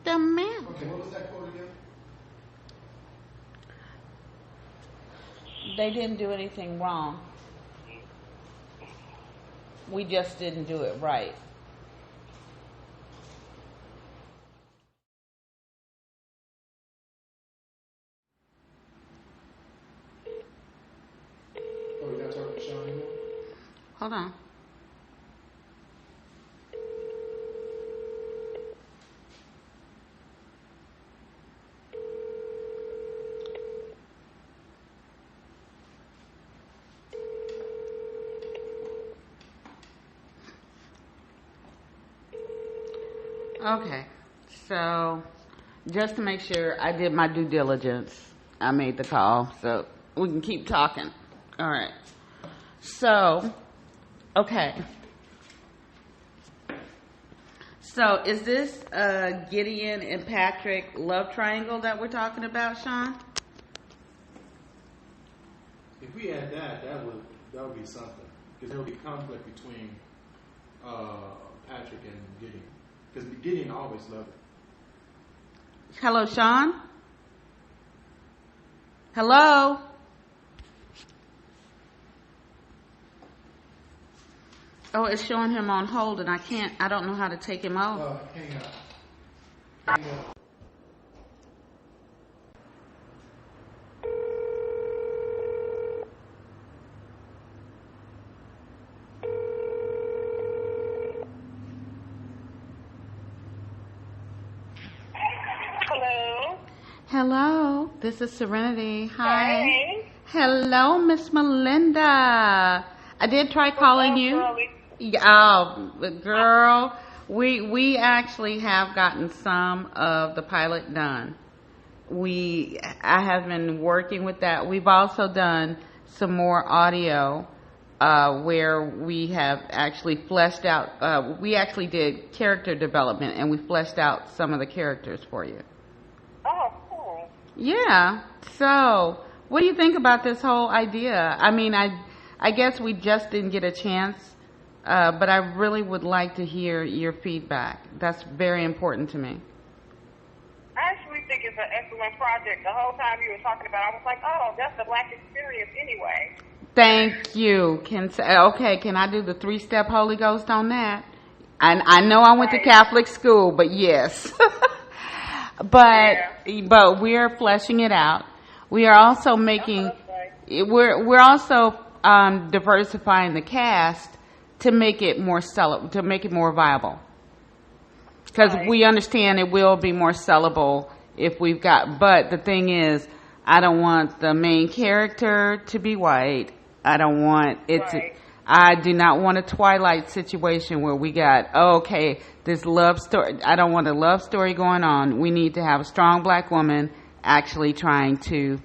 The man. Okay, what was that quote again? They didn't do anything wrong. We just didn't do it right. Oh, you're not talking to Sean anymore? Hold on. Okay, so just to make sure I did my due diligence, I made the call, so we can keep talking. All right. So, okay. So, is this Gideon and Patrick love triangle that we're talking about, Sean? If we add that would be something, because there would be conflict between Patrick and Gideon, because Gideon always loved it. Hello, Sean? Hello? Oh, it's showing him on hold, and I don't know how to take him off. Hang up. Hang up. Hello. Hello, this is Serenity. Hi. Hey. Hello, Miss Melinda. I did try calling you. Girlie? Oh, girl, we actually have gotten some of the pilot done. I have been working with that. We've also done some more audio where we have actually fleshed out. We actually did character development, and we fleshed out some of the characters for you. Oh, cool. Yeah. So, what do you think about this whole idea? I mean, I guess we just didn't get a chance, but I really would like to hear your feedback. That's very important to me. I actually think it's an excellent project. The whole time you were talking about it, I was like, oh, that's the Black experience anyway. Thank you. Can I do the 3-step Holy Ghost on that? I know I went to Catholic school, but yes. But we're fleshing it out. We are also we're also diversifying the cast to make it more viable. Because we understand it will be more sellable if we've got, but the thing is, I don't want the main character to be white. I don't want it to, I do not want a Twilight situation where we got, this love story. I don't want a love story going on. We need to have a strong black woman actually trying to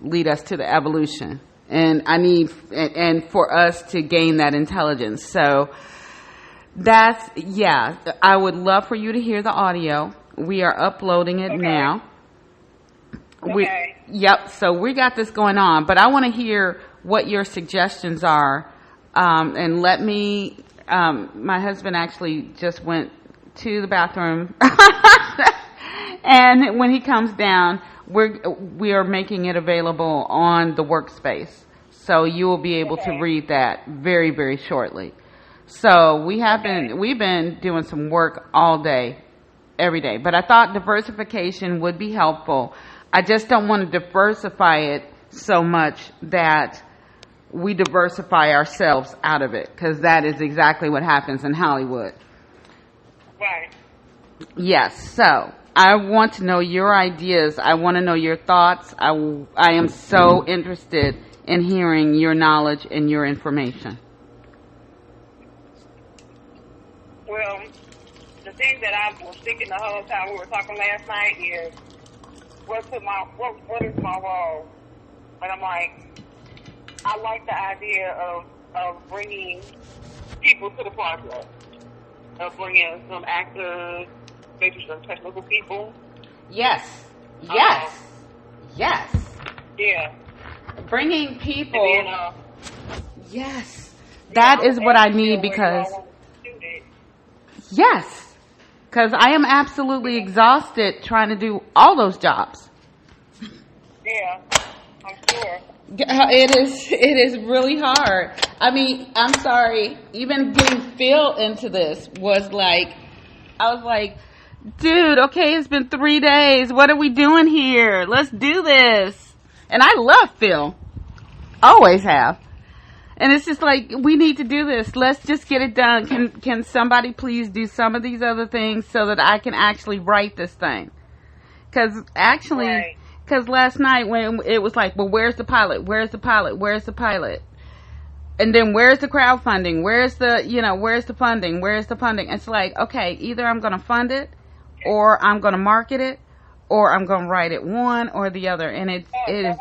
lead us to the evolution. And and for us to gain that intelligence. So, I would love for you to hear the audio. We are uploading it now. So we got this going on, but I want to hear what your suggestions are. And let me, my husband actually just went to the bathroom. And when he comes down, we are making it available on the workspace. So you will be able to read that very, very shortly. So we've been doing some work all day, every day. But I thought diversification would be helpful. I just don't want to diversify it so much that we diversify ourselves out of it, because that is exactly what happens in Hollywood. Right. Yes. So I want to know your ideas. I want to know your thoughts. I am so interested in hearing your knowledge and your information. Well, the thing that I was thinking the whole time we were talking last night is, what is my role? And I'm like, I like the idea of bringing people to the project, of bringing some actors, maybe some technical people. Yes. Yeah. Bringing people. And then, yes. That is what I need because. Yes. Because I am absolutely exhausted trying to do all those jobs. Yeah, I'm sure. It is really hard. I mean, I'm sorry. Even getting Phill into this was like, I was like, dude, okay, it's been 3 days. What are we doing here? Let's do this. And I love Phill. Always have. And it's just like, we need to do this. Let's just get it done. Can somebody please do some of these other things so that I can actually write this thing? Because last night when it was like, well, where's the pilot? Where's the pilot? Where's the pilot? And then where's the crowdfunding? Where's the funding? Where's the funding? It's like, okay, either I'm going to fund it, or I'm going to market it, or I'm going to write it, one or the other. And it is.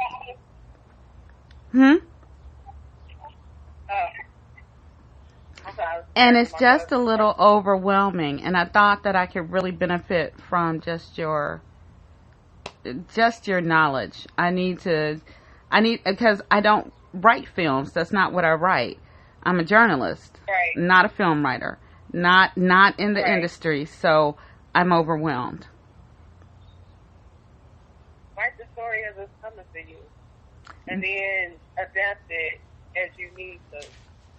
And it's just a little overwhelming. And I thought that I could really benefit from just your knowledge. Because I don't write films. That's not what I write. I'm a journalist, not a film writer, not in the industry. So I'm overwhelmed. Write the story as it's coming to you, and then adapt it as you need to.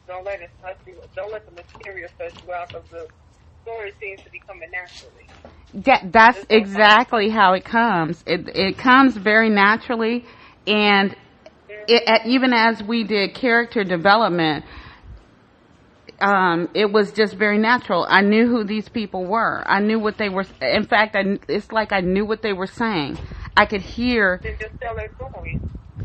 Don't let it touch you. Don't let the material touch you out, because the story seems to be coming naturally. That's exactly how it comes. It comes very naturally, and even as we did character development, it was just very natural. I knew who these people were. I knew what they were. In fact, it's like I knew what they were saying. I could hear. They just tell their story.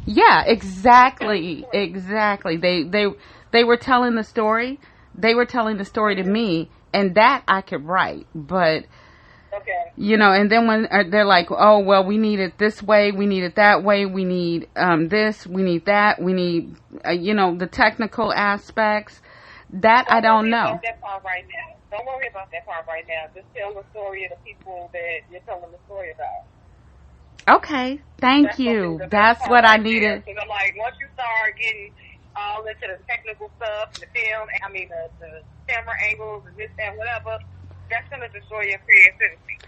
Yeah, exactly. They were telling the story. They were telling the story to me, and that I could write. But okay. and then when they're like, oh, well, we need it this way, we need it that way, we need this, we need that, we need, the technical aspects. That I don't know. Don't worry about that part right now. Don't worry about that part right now. Just tell the story of the people that you're telling the story about. Okay, thank you. That's what I needed. Because I'm like, once you start getting all into the technical stuff, the film, the camera angles and this, that, whatever, that's going to destroy your creativity.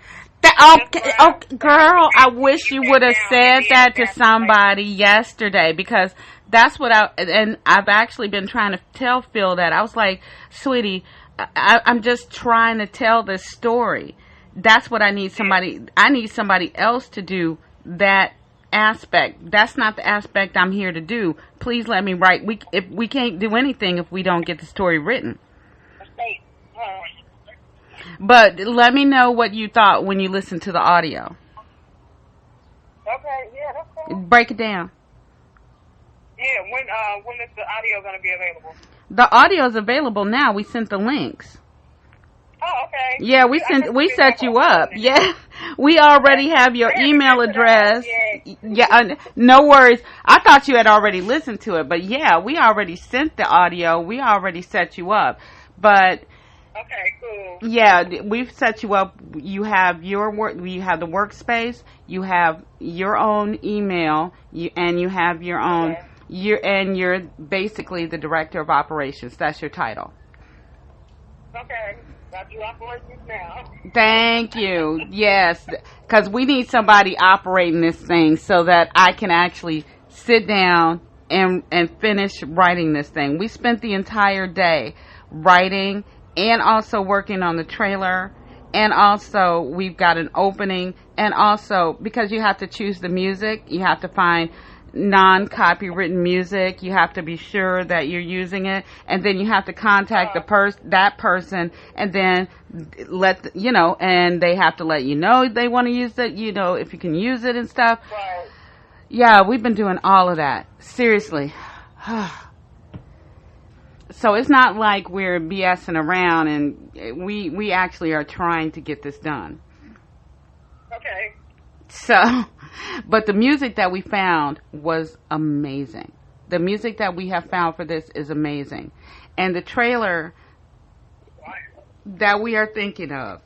Okay, girl, I wish you would have said that to somebody yesterday, because that's what I've actually been trying to tell Phill that. I was like, sweetie, I'm just trying to tell this story. That's what I need I need somebody else to do that aspect. That's not the aspect I'm here to do. Please let me write. We can't do anything if we don't get the story written. But let me know what you thought when you listened to the audio. Okay, yeah, that's cool. Break it down. Yeah, when is the audio going to be available? The audio is available now. We sent the links. Oh, okay. Yeah, we set you up. Yeah, we already have your email address. Yeah, no worries. I thought you had already listened to it, but yeah, we already sent the audio. We already set you up, but. Okay, cool. Yeah, we've set you up. You have your work. You have the workspace. You have your own email. And you have your own. Okay. You're basically the director of operations. That's your title. Okay, got you operations now. Thank you. Yes, because we need somebody operating this thing so that I can actually sit down and finish writing this thing. We spent the entire day writing. And also working on the trailer, and also we've got an opening, and also because you have to choose the music, you have to find non-copywritten music, you have to be sure that you're using it, and then you have to contact that person, and then and they have to let you know they want to use it, if you can use it and stuff. Right. Yeah, we've been doing all of that. Seriously. So it's not like we're BSing around, and we actually are trying to get this done. Okay. So, but the music that we found was amazing. The music that we have found for this is amazing. And the trailer that we are thinking of,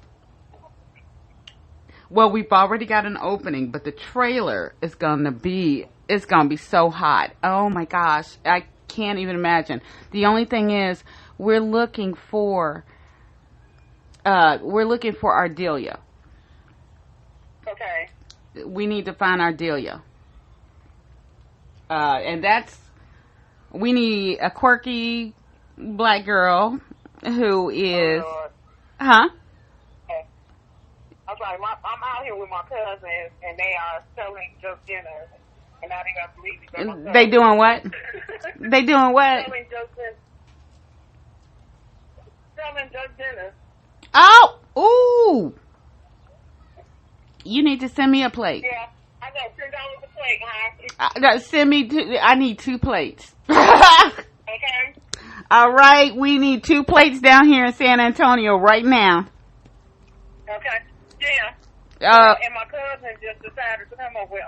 well, we've already got an opening, but the trailer is going to be so hot. Oh my gosh. I can't even imagine. The only thing is we're looking for Ardelia. Okay. We need to find Ardelia. And we need a quirky black girl who is I'm sorry, I'm out here with my cousins and they are selling just dinner. And now they got to leave. They doing what? They doing what? Selling just dinner. Oh, ooh. You need to send me a plate. Yeah, I got $10 a plate, huh? I need 2 plates. Okay. All right, we need 2 plates down here in San Antonio right now. Okay. Yeah. And my cousin just decided to come up with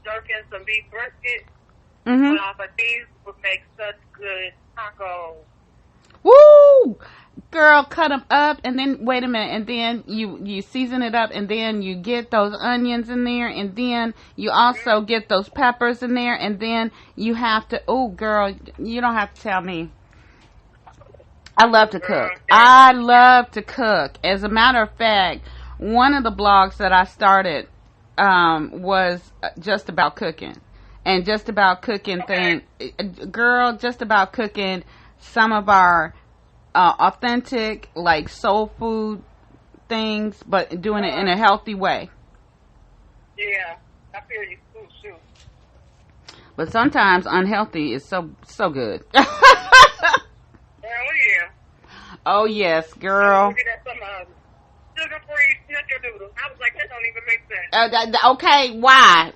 jerking some beef brisket. Mm-hmm. But these would make such good tacos. Woo! Girl, cut them up, and then, wait a minute, and then you season it up, and then you get those onions in there, and then you also get those peppers in there, and then you have to, oh, girl, you don't have to tell me. I love to cook. I love to cook. As a matter of fact, one of the blogs that I started was just about cooking. And just about cooking girl, just about cooking some of our authentic, like soul food things, but doing it in a healthy way. Yeah, I feel you. Shoot. But sometimes unhealthy is so good. Oh yeah. Oh yes, I girl. was looking at some sugar-free snickerdoodles. I was like, that don't even make sense. Okay, why?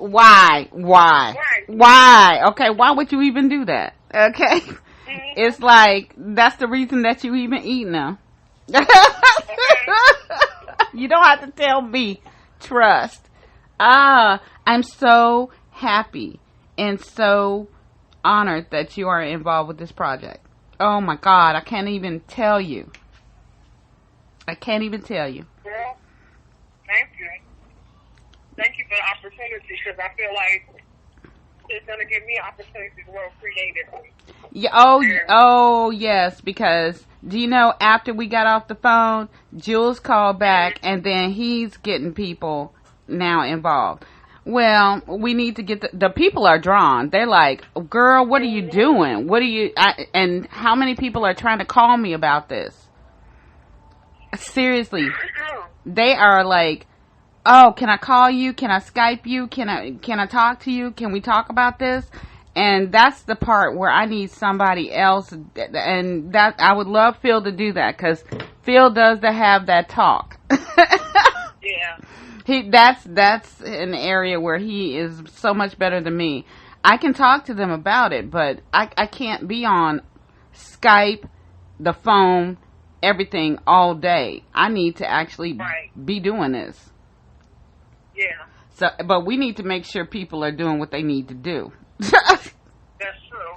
Why? Okay, why would you even do that? Okay, it's like that's the reason that you even eat them. You don't have to tell me. Trust. I'm so happy and so honored that you are involved with this project. Oh my God, I can't even tell you. Well, thank you. Thank you for the opportunity, because I feel like it's going to give me opportunities to work creatively. Yeah, oh yes, because do you know, after we got off the phone, Jules called back, and then he's getting people now involved. Well, we need to get the people are drawn. They're like, girl, what are you doing? And how many people are trying to call me about this? Seriously, they are like, oh, can I call you? Can I Skype you? Can I talk to you? Can we talk about this? And that's the part where I need somebody else, and that I would love Phill to do that, because Phill does to have that talk. Yeah. That's an area where he is so much better than me. I can talk to them about it, but I can't be on Skype, the phone, everything all day. I need to actually be doing this. Yeah. So, but we need to make sure people are doing what they need to do. That's true.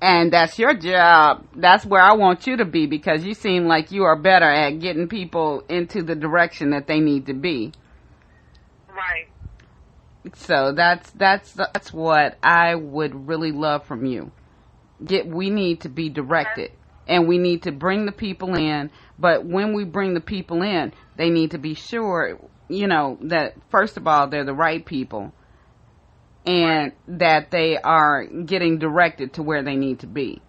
And that's your job. That's where I want you to be, because you seem like you are better at getting people into the direction that they need to be. Right. So that's what I would really love from you. We need to be directed, and we need to bring the people in. But when we bring the people in, they need to be sure, that first of all, they're the right people, and that they are getting directed to where they need to be.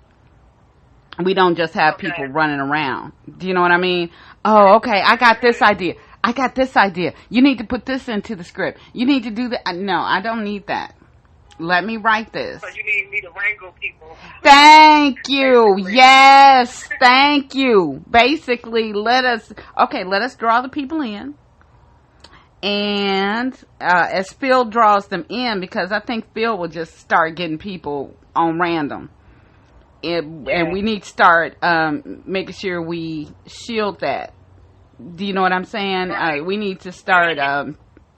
We don't just have people running around. Do you know what I mean? Oh, okay, I got this idea. You need to put this into the script. You need to do that. No, I don't need that. Let me write this. So you need me to wrangle people. Thank you. Basically. Yes, thank you. Basically, let us draw the people in. And as Phill draws them in, because I think Phill will just start getting people on random. And we need to start making sure we shield that. Do you know what I'm saying? Right. We need to start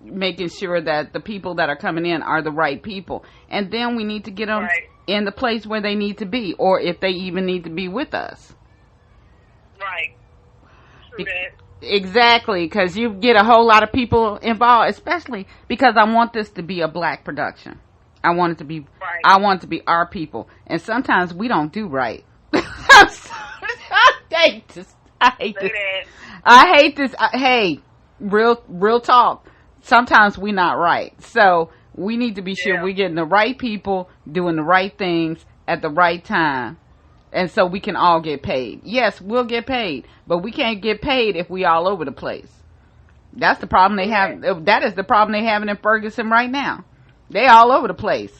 making sure that the people that are coming in are the right people. And then we need to get them in the place where they need to be, or if they even need to be with us. Right. True that. Exactly, because you get a whole lot of people involved, especially because I want this to be a black production. I want it to be, I want it to be our people. And sometimes we don't do right. I hate this. Hey, real talk. Sometimes we not right. So we need to be sure we're getting the right people doing the right things at the right time. And so we can all get paid. Yes, we'll get paid, but we can't get paid if we all over the place. That's the problem they have. That is the problem they having in Ferguson right now. They all over the place.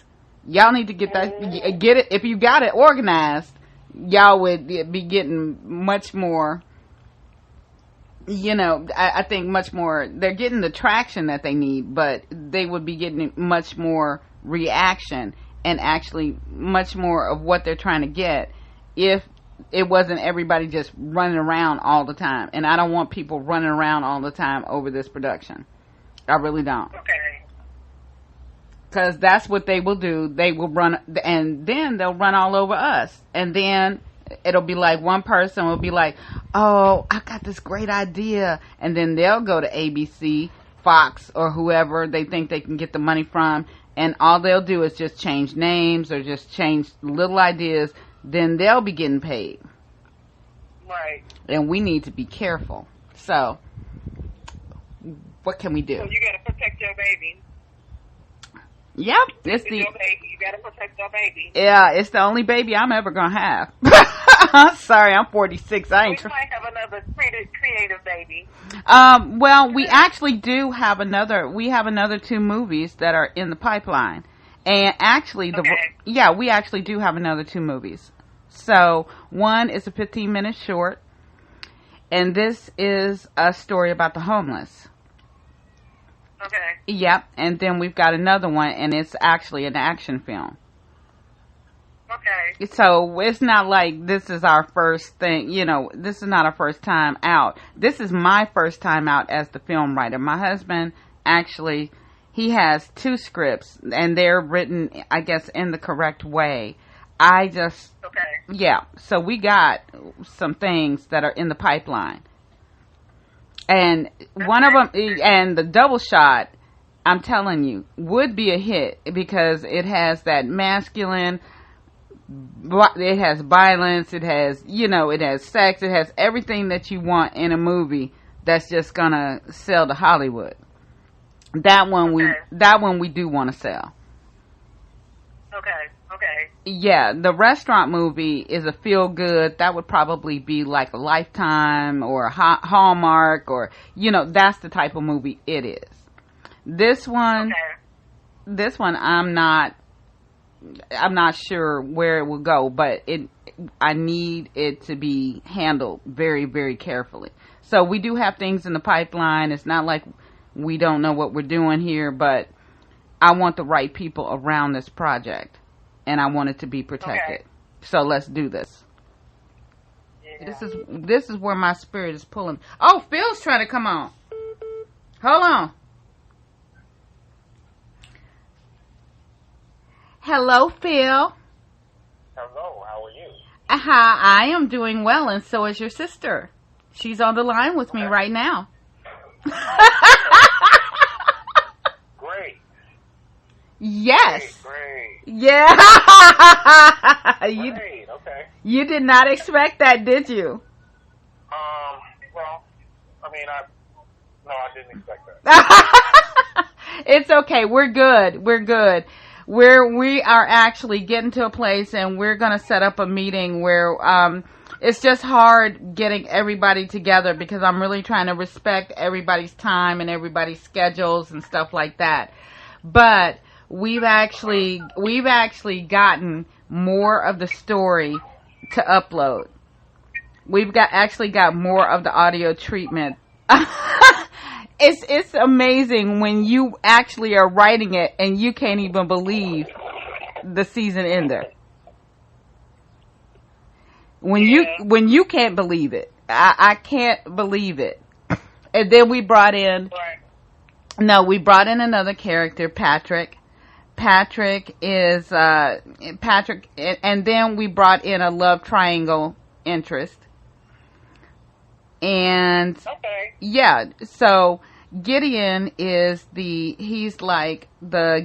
Y'all need to get it. If you got it organized, y'all would be getting much more, I think much more. They're getting the traction that they need, but they would be getting much more reaction and actually much more of what they're trying to get if it wasn't everybody just running around all the time. And I don't want people running around all the time over this production. I really don't. Okay. Because that's what they will do. They will run, and then they'll run all over us. And then it'll be like one person will be like, oh, I got this great idea. And then they'll go to ABC, Fox, or whoever they think they can get the money from. And all they'll do is just change names or just change little ideas. Then they'll be getting paid. Right. And we need to be careful. So, what can we do? So you got to protect your baby. Yep, This is your baby. You gotta protect your baby. Yeah, it's the only baby I'm ever gonna have. Sorry, I'm 46. I ain't. We might have another creative baby. Well, we actually do have another. We have another 2 movies that are in the pipeline, and actually, we actually do have another 2 movies. So one is a 15-minute short, and this is a story about the homeless. Okay. Yep, and then we've got another one, and it's actually an action film. Okay. So it's not like this is our first thing, this is not our first time out. This is my first time out as the film writer. My husband, actually, he has 2 scripts, and they're written, I guess, in the correct way. So we got some things that are in the pipeline. And one of them, and the double shot, I'm telling you, would be a hit because it has that masculine, it has violence, it has, it has sex, it has everything that you want in a movie that's just gonna sell to Hollywood. That one we do want to sell. Okay. Yeah, the restaurant movie is a feel good. That would probably be like a Lifetime or a Hallmark, or that's the type of movie it is. This one, I'm not sure where it will go, but I need it to be handled very, very carefully. So we do have things in the pipeline. It's not like we don't know what we're doing here, but I want the right people around this project. And I want it to be protected. Okay. So let's do this. Yeah. This is where my spirit is pulling. Oh, Phil's trying to come on. Hold on. Hello, Phill. Hello, how are you? Hi, I am doing well, and so is your sister. She's on the line with me right now. Great. Yes. Great. Yeah. Great, okay. You did not expect that, did you? Well, I didn't expect that. It's okay. We're good. We are actually getting to a place, and we're going to set up a meeting where, it's just hard getting everybody together because I'm really trying to respect everybody's time and everybody's schedules and stuff like that. But we've actually gotten more of the story to upload. We've got more of the audio treatment. It's amazing when you actually are writing it and you can't even believe the season ender. When you can't believe it. I can't believe it. And then we brought in another character, Patrick. Patrick, and then we brought in a love triangle interest. And so Gideon he's like the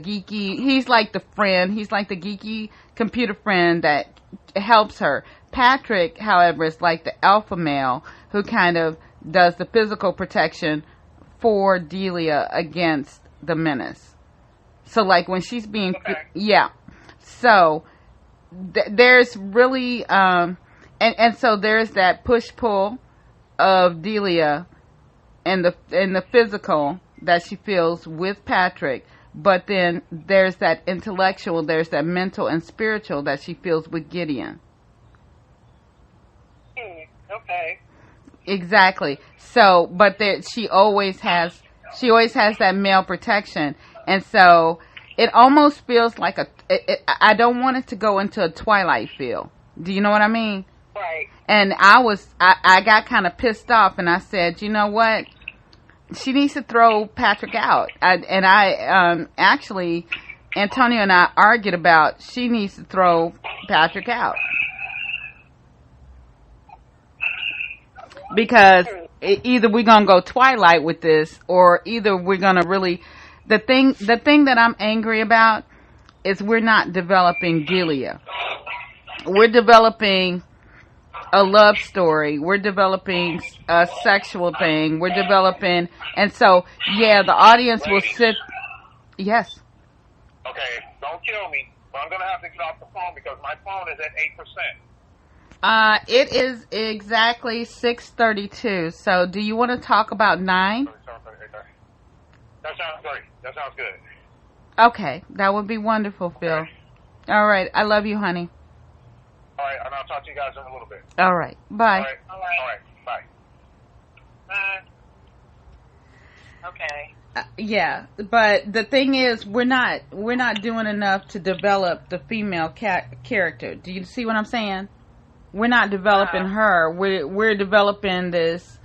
geeky computer friend that helps her. Patrick, however, is like the alpha male who kind of does the physical protection for Delia against the menace. So, like, when she's being... So, there's really... And so there's that push-pull of Delia and the physical that she feels with Patrick. But then there's that intellectual, there's that mental and spiritual that she feels with Gideon. Okay. Exactly. So, but she always has that male protection. And so it almost feels like I don't want it to go into a Twilight feel. Do you know what I mean? Right. And I got kind of pissed off, and I said, you know what? She needs to throw Patrick out. Actually, Antonio and I argued about she needs to throw Patrick out. Because either we're going to go Twilight with this, or either we're going to really... The thing that I'm angry about is we're not developing Delia. We're developing a love story. We're developing a sexual thing. We're developing... And so, the audience will sit... Yes. Okay, don't kill me. But I'm going to have to get off the phone because my phone is at 8%. It is exactly 6:32. So, do you want to talk about 9? That sounds great. That sounds good. Okay, that would be wonderful, Phill. Okay. All right, I love you, honey. All right, and I'll talk to you guys in a little bit. All right, bye. All right. All right. Bye. Okay. Yeah, but the thing is, we're not doing enough to develop the female character. Do you see what I'm saying? We're not developing her. We're developing this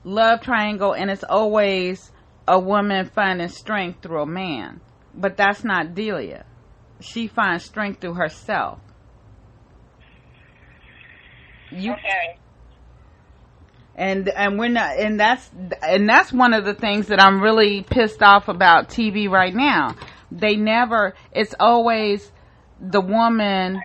love triangle, and it's always a woman finding strength through a man. But that's not Delia. She finds strength through herself. Okay. And we're not, and that's one of the things that I'm really pissed off about TV right now. It's always the woman.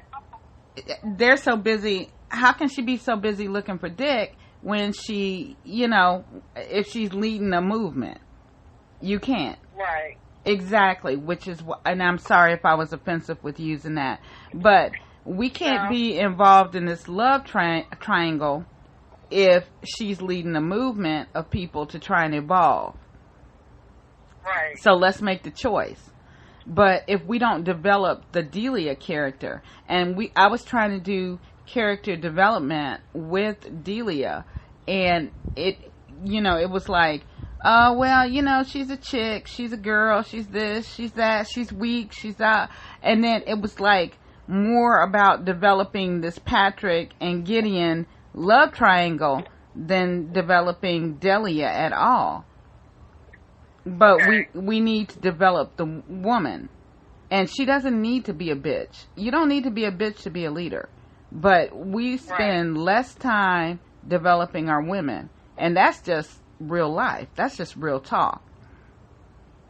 They're so busy. How can she be so busy looking for dick when she, if she's leading a movement? You can't. Right. Exactly, which is, and I'm sorry if I was offensive with using that, but we can't be involved in this love triangle if she's leading a movement of people to try and evolve. Right. So let's make the choice. But if we don't develop the Delia character, and I was trying to do character development with Delia, and it was like, oh, well, she's a chick, she's a girl, she's this, she's that, she's weak, she's that. And then it was like more about developing this Patrick and Gideon love triangle than developing Delia at all. But we need to develop the woman. And she doesn't need to be a bitch. You don't need to be a bitch to be a leader. But we spend less time developing our women. And that's just real life. That's just real talk.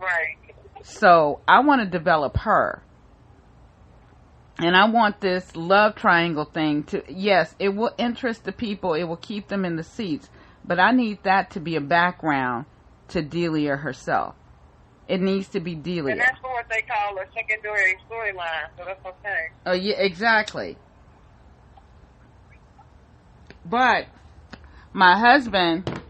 Right. So I want to develop her. And I want this love triangle thing to, yes, it will interest the people. It will keep them in the seats. But I need that to be a background to Delia herself. It needs to be Delia. And that's what they call a secondary storyline, so that's okay. Oh, yeah, exactly. But my husband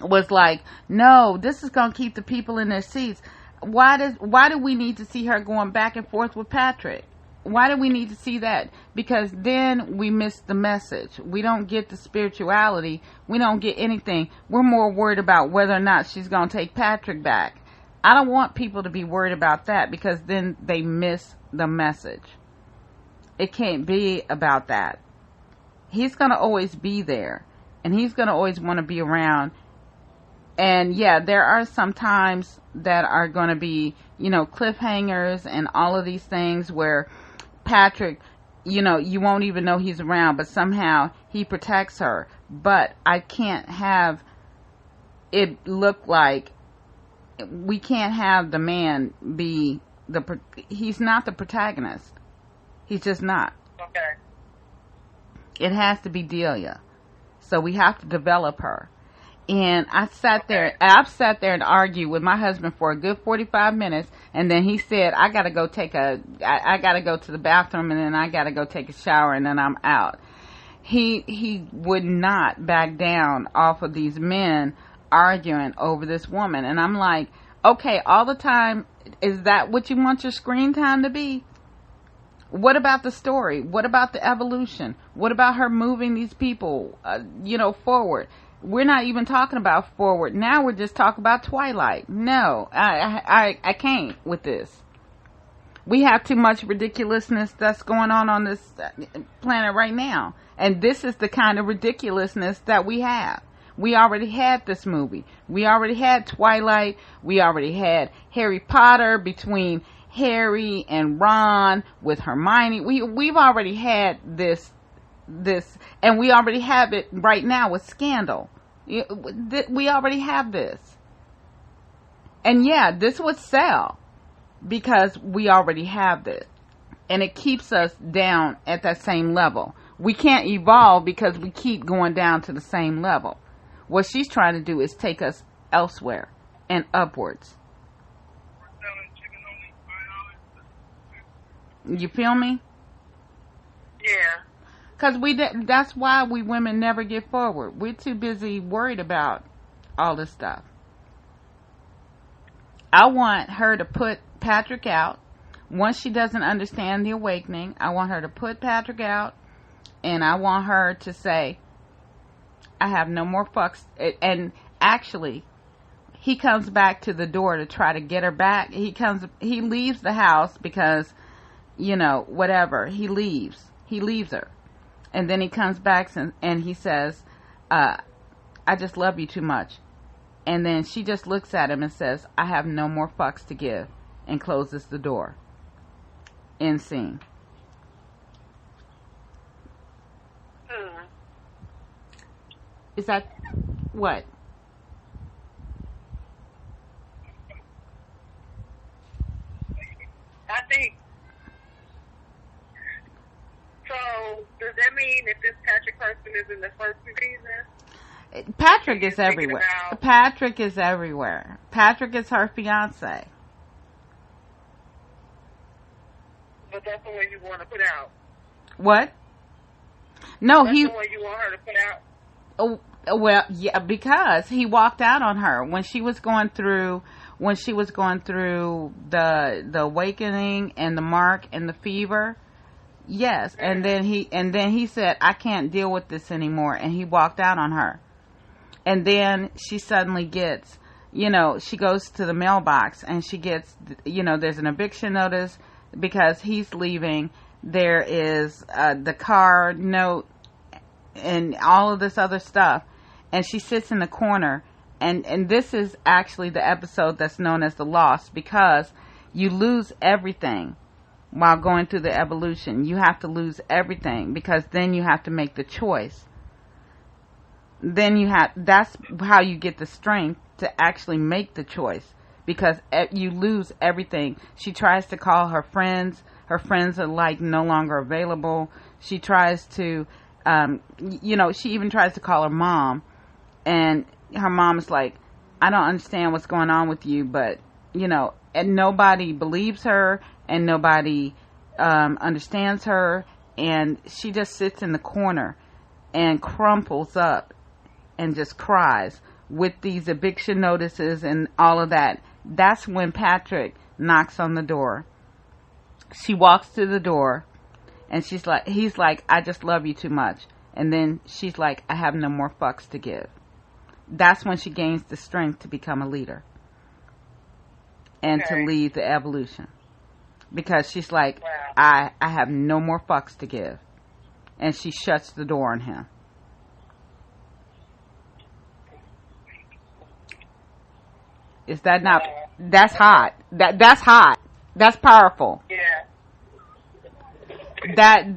was like, no, this is going to keep the people in their seats. Why do we need to see her going back and forth with Patrick? Why do we need to see that? Because then we miss the message. We don't get the spirituality. We don't get anything. We're more worried about whether or not she's going to take Patrick back. I don't want people to be worried about that because then they miss the message. It can't be about that. He's going to always be there. And he's going to always want to be around. And yeah, there are some times that are going to be, cliffhangers and all of these things where Patrick, you won't even know he's around, but somehow he protects her. But I can't have it look like, we can't have the man be he's not the protagonist. He's just not. Okay. It has to be Delia. So we have to develop her. And I've sat there and argued with my husband for a good 45 minutes. And then he said, I got to go I got to go to the bathroom and then I got to go take a shower and then I'm out. He would not back down off of these men arguing over this woman. And I'm like, okay, all the time, is that what you want your screen time to be? What about the story? What about the evolution? What about her moving these people, forward? We're not even talking about forward. Now we're just talking about Twilight. No, I can't with this. We have too much ridiculousness that's going on this planet right now. And this is the kind of ridiculousness that we have. We already had this movie. We already had Twilight. We already had Harry Potter between Harry and Ron with Hermione. We've already had this, and we already have it right now with Scandal. We already have this. And yeah, this would sell because we already have this. And it keeps us down at that same level. We can't evolve because we keep going down to the same level. What she's trying to do is take us elsewhere and upwards. You feel me? Yeah. Because that's why we women never get forward. We're too busy worried about all this stuff. I want her to put Patrick out. Once she doesn't understand the awakening, I want her to put Patrick out, and I want her to say, I have no more fucks. And actually, he comes back to the door to try to get her back. He leaves the house because, whatever. He leaves her. And then he comes back and he says, I just love you too much. And then she just looks at him and says, I have no more fucks to give, and closes the door. End scene. Is that what? I think. So, does that mean that this Patrick person is in the first two seasons? Patrick is everywhere. Patrick is everywhere. Patrick is her fiance. But that's the one you want to put out. What? No, that's the one you want her to put out. Oh, well, yeah, because he walked out on her when she was going through the awakening and the mark and the fever. Yes, and then he said, I can't deal with this anymore, and he walked out on her. And then she suddenly gets, she goes to the mailbox and she gets, there's an eviction notice because he's leaving. There is the car note and all of this other stuff. And she sits in the corner. And this is actually the episode that's known as The Lost, because you lose everything while going through the evolution. You have to lose everything because then you have to make the choice. That's how you get the strength to actually make the choice, because you lose everything. She tries to call her friends. Her friends are like no longer available. She tries to, she even tries to call her mom, and her mom is like, I don't understand what's going on with you, but, and nobody believes her, and nobody understands her, and she just sits in the corner and crumples up and just cries with these eviction notices and all of that. That's when Patrick knocks on the door. She walks to the door, and he's like, I just love you too much. And then she's like, I have no more fucks to give. That's when she gains the strength to become a leader and to lead the evolution. Because she's like, wow. I have no more fucks to give. And she shuts the door on him. Is that not, that's hot. That's hot. That's powerful. Yeah.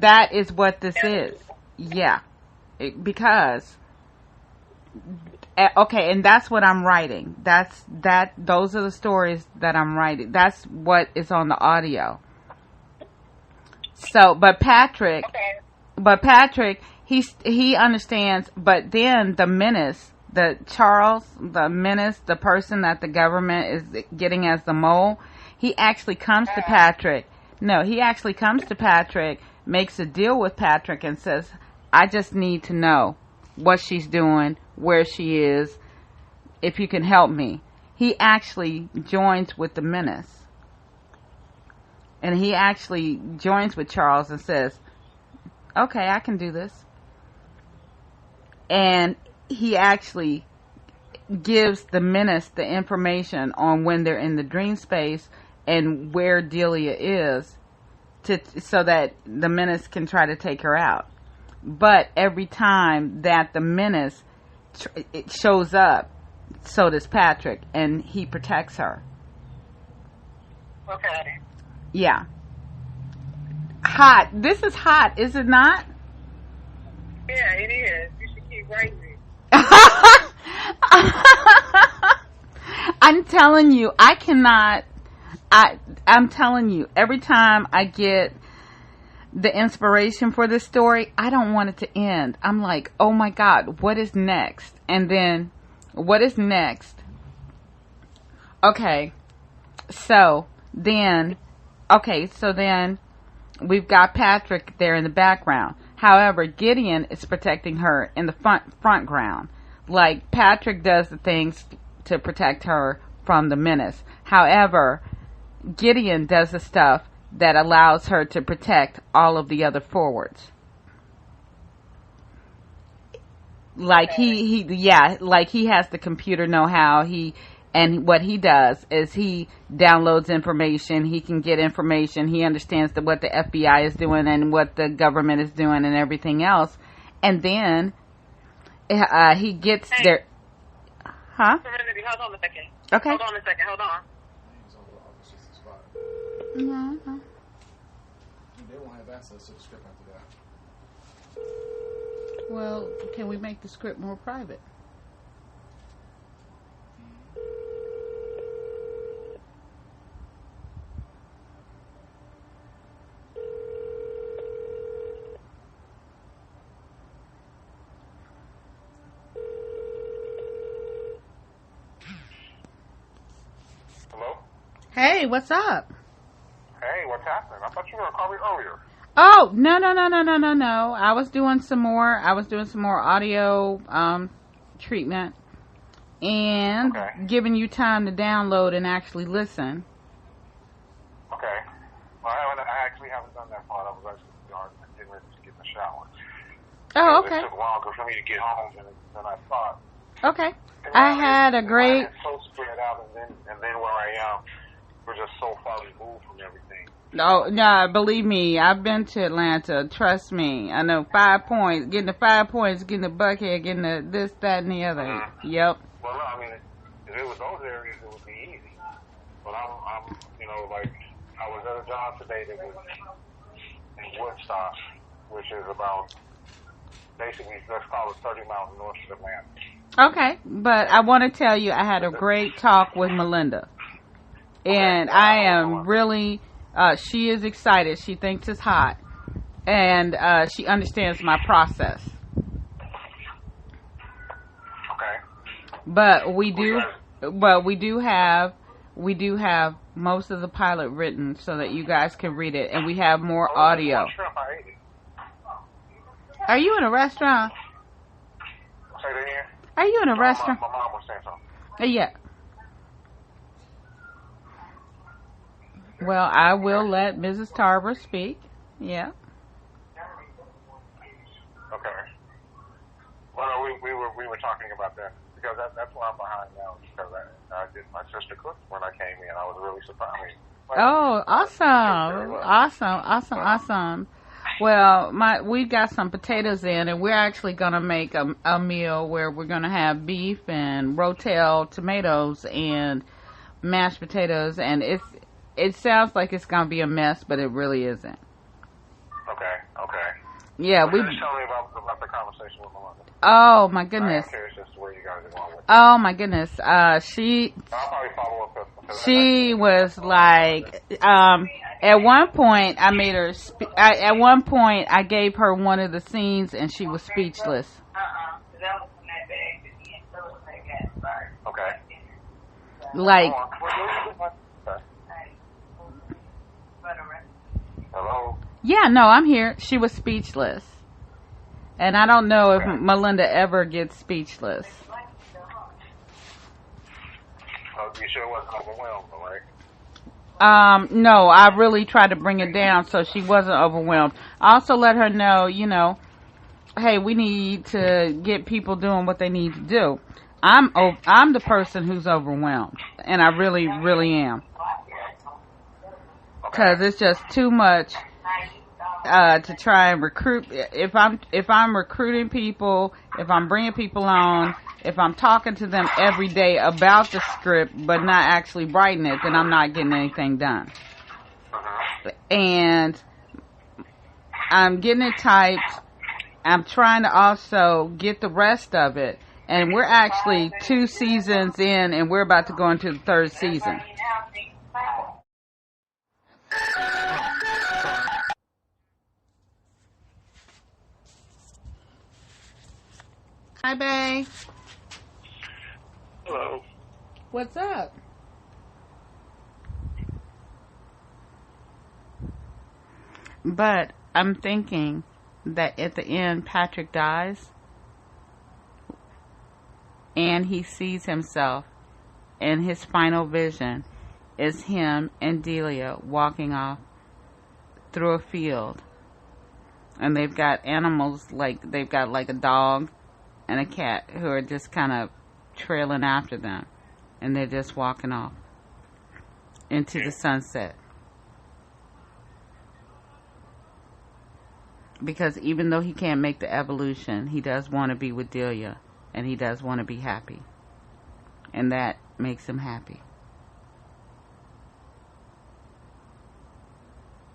That is what this is. Yeah. Because, okay, and that's what I'm writing. Those are the stories that I'm writing. That's what is on the audio. So, but Patrick, he understands, but then the menace, the person that the government is getting as the mole, he actually comes to Patrick. No, he actually comes to Patrick, makes a deal with Patrick and says, I just need to know what she's doing, where she is, if you can help me. He actually joins with the menace. And he actually joins with Charles and says, okay, I can do this. And he actually gives the menace the information on when they're in the dream space and where Delia is, so that the menace can try to take her out. But every time that the menace it shows up, so does Patrick, and he protects her. Okay. Yeah. Hot. This is hot, is it not? Yeah, it is. You should keep writing it. I'm telling you, I'm telling you, every time I get the inspiration for this story, I don't want it to end. I'm like, oh my God, what is next? And then, what is next? Okay, so then we've got Patrick there in the background. However, Gideon is protecting her in the front ground. Like, Patrick does the things to protect her from the menace. However, Gideon does the stuff that allows her to protect all of the other forwards. Like he has the computer know-how. And what he does is he downloads information. He can get information. He understands what the FBI is doing and what the government is doing and everything else. And then he gets there. Huh? Serenity, hold on a second. Okay. Hold on a second. Hold on. Mm-hmm. They won't have access to the script after that. Well, can we make the script more private? Hello? Hey, what's up? Hey, what's happening? I thought you were going to call me earlier. Oh, no. I was doing some more audio treatment and giving you time to download and actually listen. Okay. Well, I actually haven't done that part. I was actually getting ready to get in the shower. Oh, okay. It took a while for me to get home than I thought. Okay. I had a great... It's so spread out, and then where I am, we're just so far removed from everything. Oh, no, believe me, I've been to Atlanta. Trust me. I know 5 points, getting the 5 points, getting the Buckhead, getting the this, that, and the other. Mm-hmm. Yep. Well, no, I mean, if it was those areas, it would be easy. But I'm like, I was at a job today that was in Woodstock, which is about, basically, let's call it 30 miles north of Atlanta. Okay, but I want to tell you, I had a great talk with Melinda. And I am really... she is excited. She thinks it's hot, and she understands my process. Okay. But we do have most of the pilot written so that you guys can read it, and we have more audio. Are you in a restaurant? Say that again? Are you in a restaurant? My mom was saying something. Yeah. Well, I will let Mrs. Tarver speak. Yeah. Okay. Well, no, we were talking about that because that's why I'm behind now because I did my sister cooked when I came in. I was really surprised. Oh, awesome. Well, we've got some potatoes in, and we're actually gonna make a meal where we're gonna have beef and rotel tomatoes and mashed potatoes, and it sounds like it's gonna be a mess, but it really isn't. Okay. Yeah, just tell me about the conversation with Melinda. Oh my goodness. I'm curious as to where you guys are going with it. Oh my goodness. I'll probably follow up with she was like, at one point I made her. At one point I gave her one of the scenes, and she was speechless. Okay. Like. Hello? Yeah, no, I'm here. She was speechless. And I don't know if Melinda ever gets speechless. You sure it wasn't overwhelmed, right? No, I really tried to bring it down so she wasn't overwhelmed. I also let her know, hey, we need to get people doing what they need to do. I'm the person who's overwhelmed, and I really, really am. Because it's just too much to try and recruit. If I'm recruiting people, if I'm bringing people on, if I'm talking to them every day about the script but not actually writing it, then I'm not getting anything done. And I'm getting it typed. I'm trying to also get the rest of it. And we're actually 2 seasons in, and we're about to go into the 3rd season. Hi, babe. Hello. What's up? But I'm thinking that at the end, Patrick dies, and he sees himself, and his final vision is him and Delia walking off through a field. And they've got animals, they've got a dog and a cat who are just kind of trailing after them. And they're just walking off into the sunset. Because even though he can't make the evolution, he does want to be with Delia. And he does want to be happy. And that makes him happy.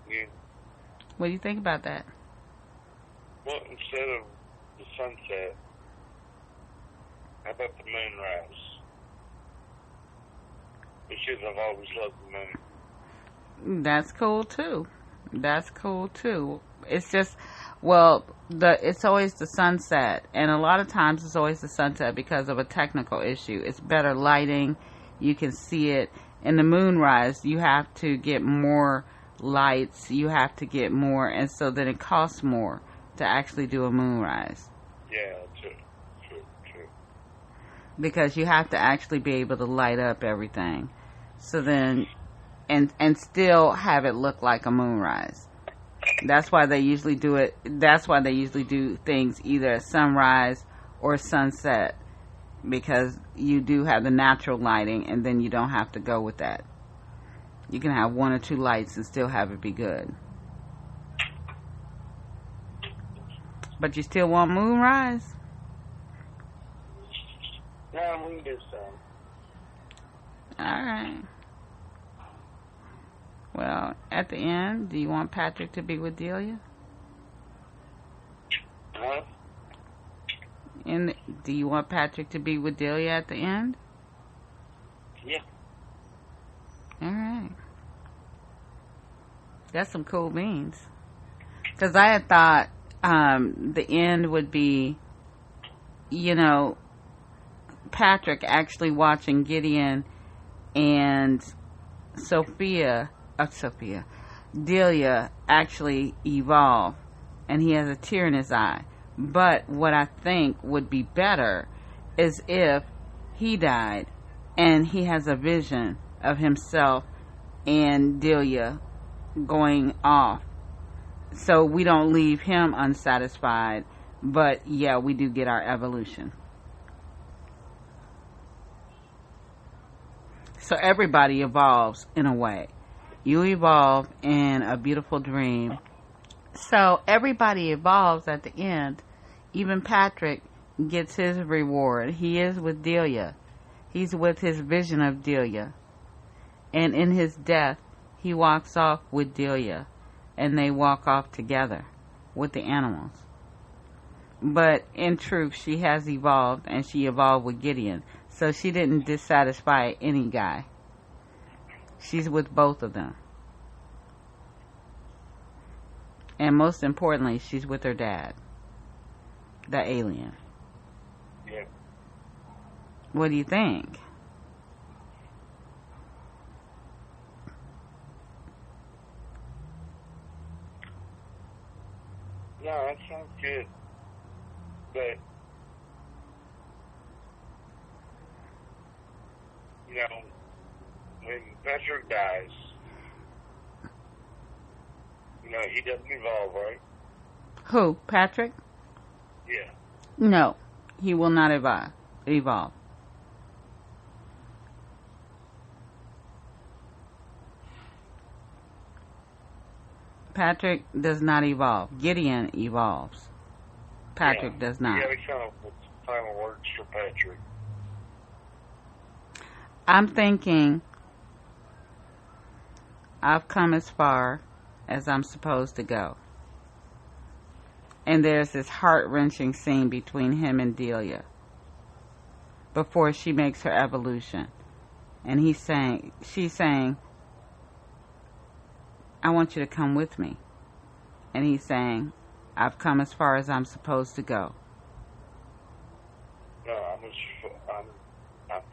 Yeah. What do you think about that? Well, instead of the sunset, how about the moonrise? Because I've always loved the moon. That's cool too. That's cool too. It's just, well, it's always the sunset, and a lot of times it's always the sunset because of a technical issue. It's better lighting, you can see it. In the moonrise, you have to get more lights, you have to get more, and so then it costs more to actually do a moonrise. Yeah, true. Because you have to actually be able to light up everything. So then, and still have it look like a moonrise. That's why they usually do it. That's why they usually do things either at sunrise or sunset, because you do have the natural lighting, and then you don't have to go with that. You can have one or two lights and still have it be good. But you still want moonrise? No, we can do so. Alright. Well, at the end, do you want Patrick to be with Delia? What? And do you want Patrick to be with Delia at the end? Yeah. Alright. That's some cool beans. Because I had thought the end would be, Patrick actually watching Gideon and Delia actually evolve, and he has a tear in his eye. But what I think would be better is if he died and he has a vision of himself and Delia going off, so we don't leave him unsatisfied, but yeah, we do get our evolution. So everybody evolves in a way. You evolve in a beautiful dream. So everybody evolves at the end. Even Patrick gets his reward. He is with Delia. He's with his vision of Delia. And in his death, he walks off with Delia. And they walk off together with the animals. But in truth, she has evolved, and she evolved with Gideon. So she didn't dissatisfy any guy. She's with both of them. And most importantly, she's with her dad, the alien. Yeah. What do you think? No, that sounds good. But, when Patrick dies, he doesn't evolve, right? Who? Patrick? Yeah. No, he will not evolve. Patrick does not evolve. Gideon evolves. Patrick does not. You gotta come up with final words for Patrick. I'm thinking I've come as far as I'm supposed to go. And there's this heart-wrenching scene between him and Delia before she makes her evolution. And she's saying, I want you to come with me. And he's saying, I've come as far as I'm supposed to go. No, I've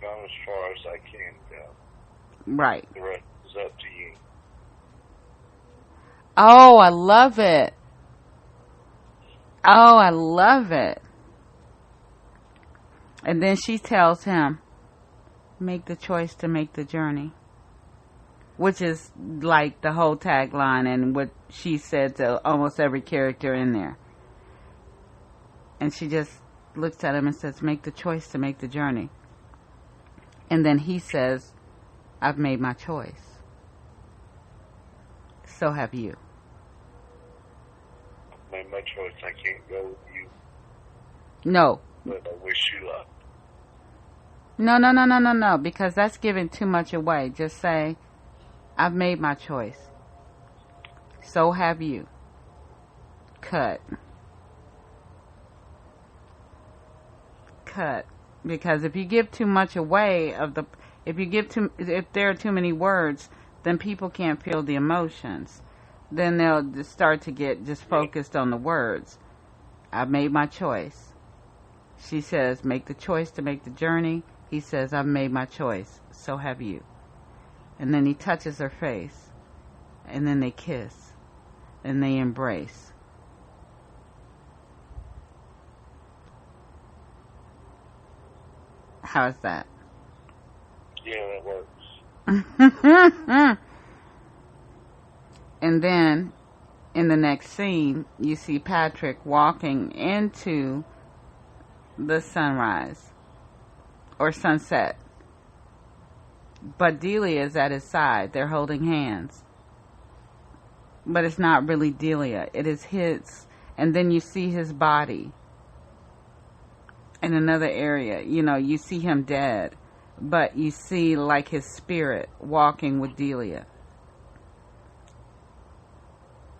gone as far as I can go. Right. The rest is up to you. Oh, I love it. Oh, I love it. And then she tells him, make the choice to make the journey. Which is like the whole tagline and what she said to almost every character in there. And she just looks at him and says, make the choice to make the journey. And then he says, I've made my choice. So have you. I've made my choice. I can't go with you. No. But I wish you luck. No, because that's giving too much away. Just say, I've made my choice. So have you. Cut. Because if you give too much away if there are too many words, then people can't feel the emotions. Then they'll just start to get just focused on the words. I've made my choice. She says, make the choice to make the journey. He says, I've made my choice. So have you. And then he touches her face. And then they kiss. And they embrace. How's that? Yeah, that works. And then, in the next scene, you see Patrick walking into the sunrise. Or sunset. But Delia is at his side. They're holding hands. But it's not really Delia. It is his. And then you see his body. In another area, you see him dead, but you see like his spirit walking with Delia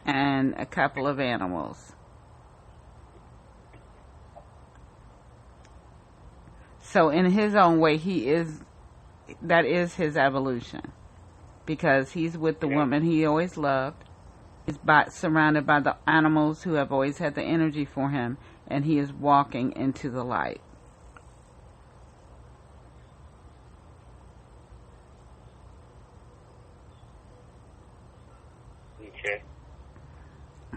and a couple of animals. So in his own way, that is his evolution, because he's with the woman he always loved. He's surrounded by the animals who have always had the energy for him. And he is walking into the light. Okay.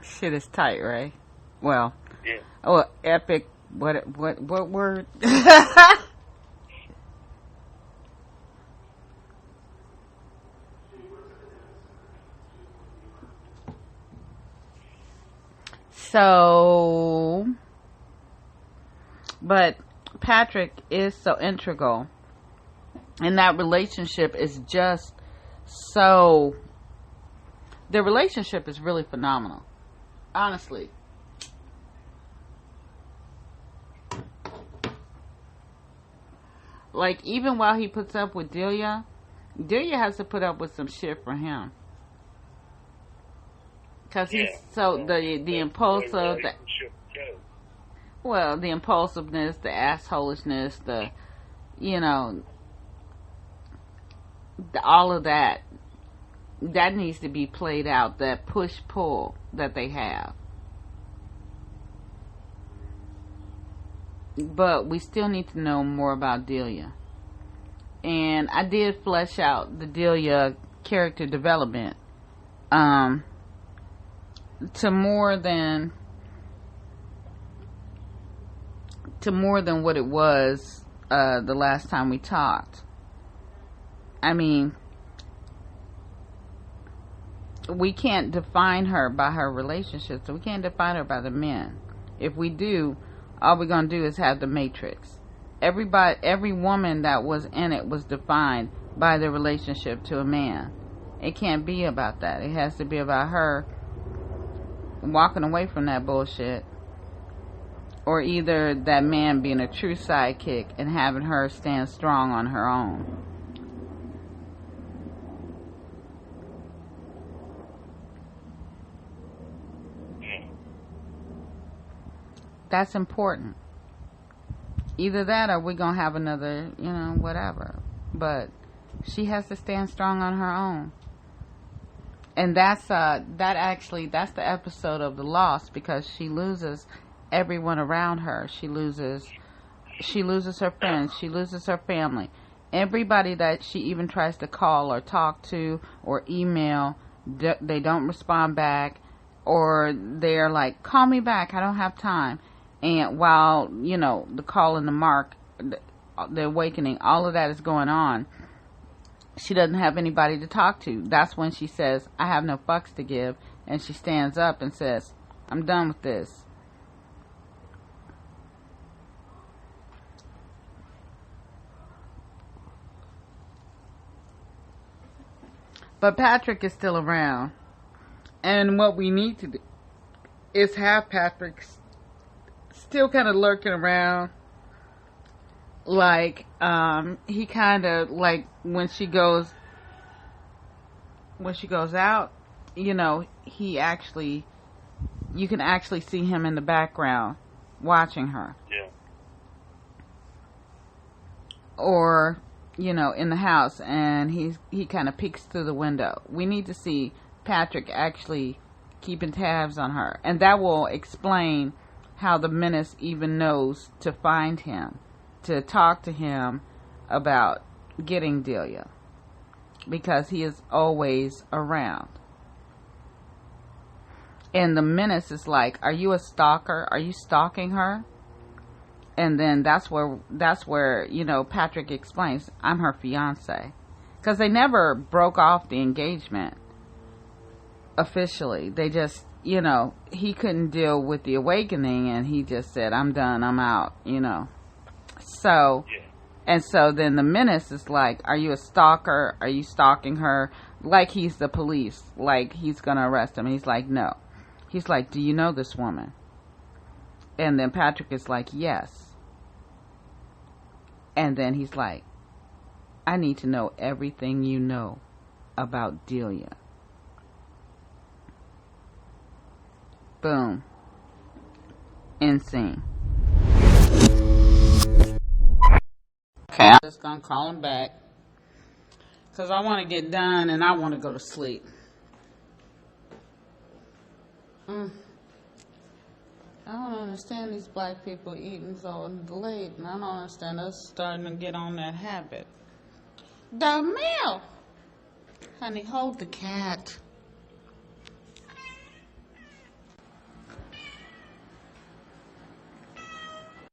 Shit is tight, right? Well. Yeah. Oh, epic. What word? So. But Patrick is so integral, and that relationship is just so. The relationship is really phenomenal, honestly. Like, even while he puts up with Delia has to put up with some shit for him. Because he's so the impulsive. Well, the impulsiveness, the assholishness, all of that needs to be played out, that push-pull that they have. But we still need to know more about Delia. And I did flesh out the Delia character development to more than what it was the last time we talked. I mean, we can't define her by her relationships. We can't define her by the men. If we do, all we're going to do is have the Matrix. Every woman that was in it was defined by their relationship to a man. It can't be about that. It has to be about her walking away from that bullshit, or either that man being a true sidekick and having her stand strong on her own. That's important. Either that or we're going to have another, whatever. But she has to stand strong on her own. And that's the episode of The Lost, because she loses everyone around her. She loses her friends. She loses her family. Everybody that she even tries to call or talk to or email they don't respond back, or they're like, call me back, I don't have time. And while, you know, the call and the mark, the awakening, all of that is going on, she doesn't have anybody to talk to. That's when she says, I have no fucks to give. And she stands up and says, I'm done with this. But Patrick is still around. And what we need to do is have Patrick still kind of lurking around. Like, he kind of, like, when she goes out, you know, you can actually see him in the background watching her. Yeah. Or, you know, in the house, and he kind of peeks through the window. We need to see Patrick actually keeping tabs on her. And that will explain how the menace even knows to find him, to talk to him about getting Delia, because he is always around. And the menace is like, are you a stalker? Are you stalking her? And then that's where, you know, Patrick explains, I'm her fiance. Because they never broke off the engagement officially. They just, you know, he couldn't deal with the awakening, and he just said, I'm done, I'm out, you know. So, and so then the menace is like, are you a stalker? Are you stalking her? Like he's the police, like he's going to arrest him. He's like, no. He's like, do you know this woman? And then Patrick is like, yes. And then he's like, I need to know everything you know about Delia. Boom. End scene. Okay, I'm just going to call him back, because I want to get done and I want to go to sleep. I don't understand these black people eating so late, and I don't understand us starting to get on that habit. The meal! Honey, hold the cat.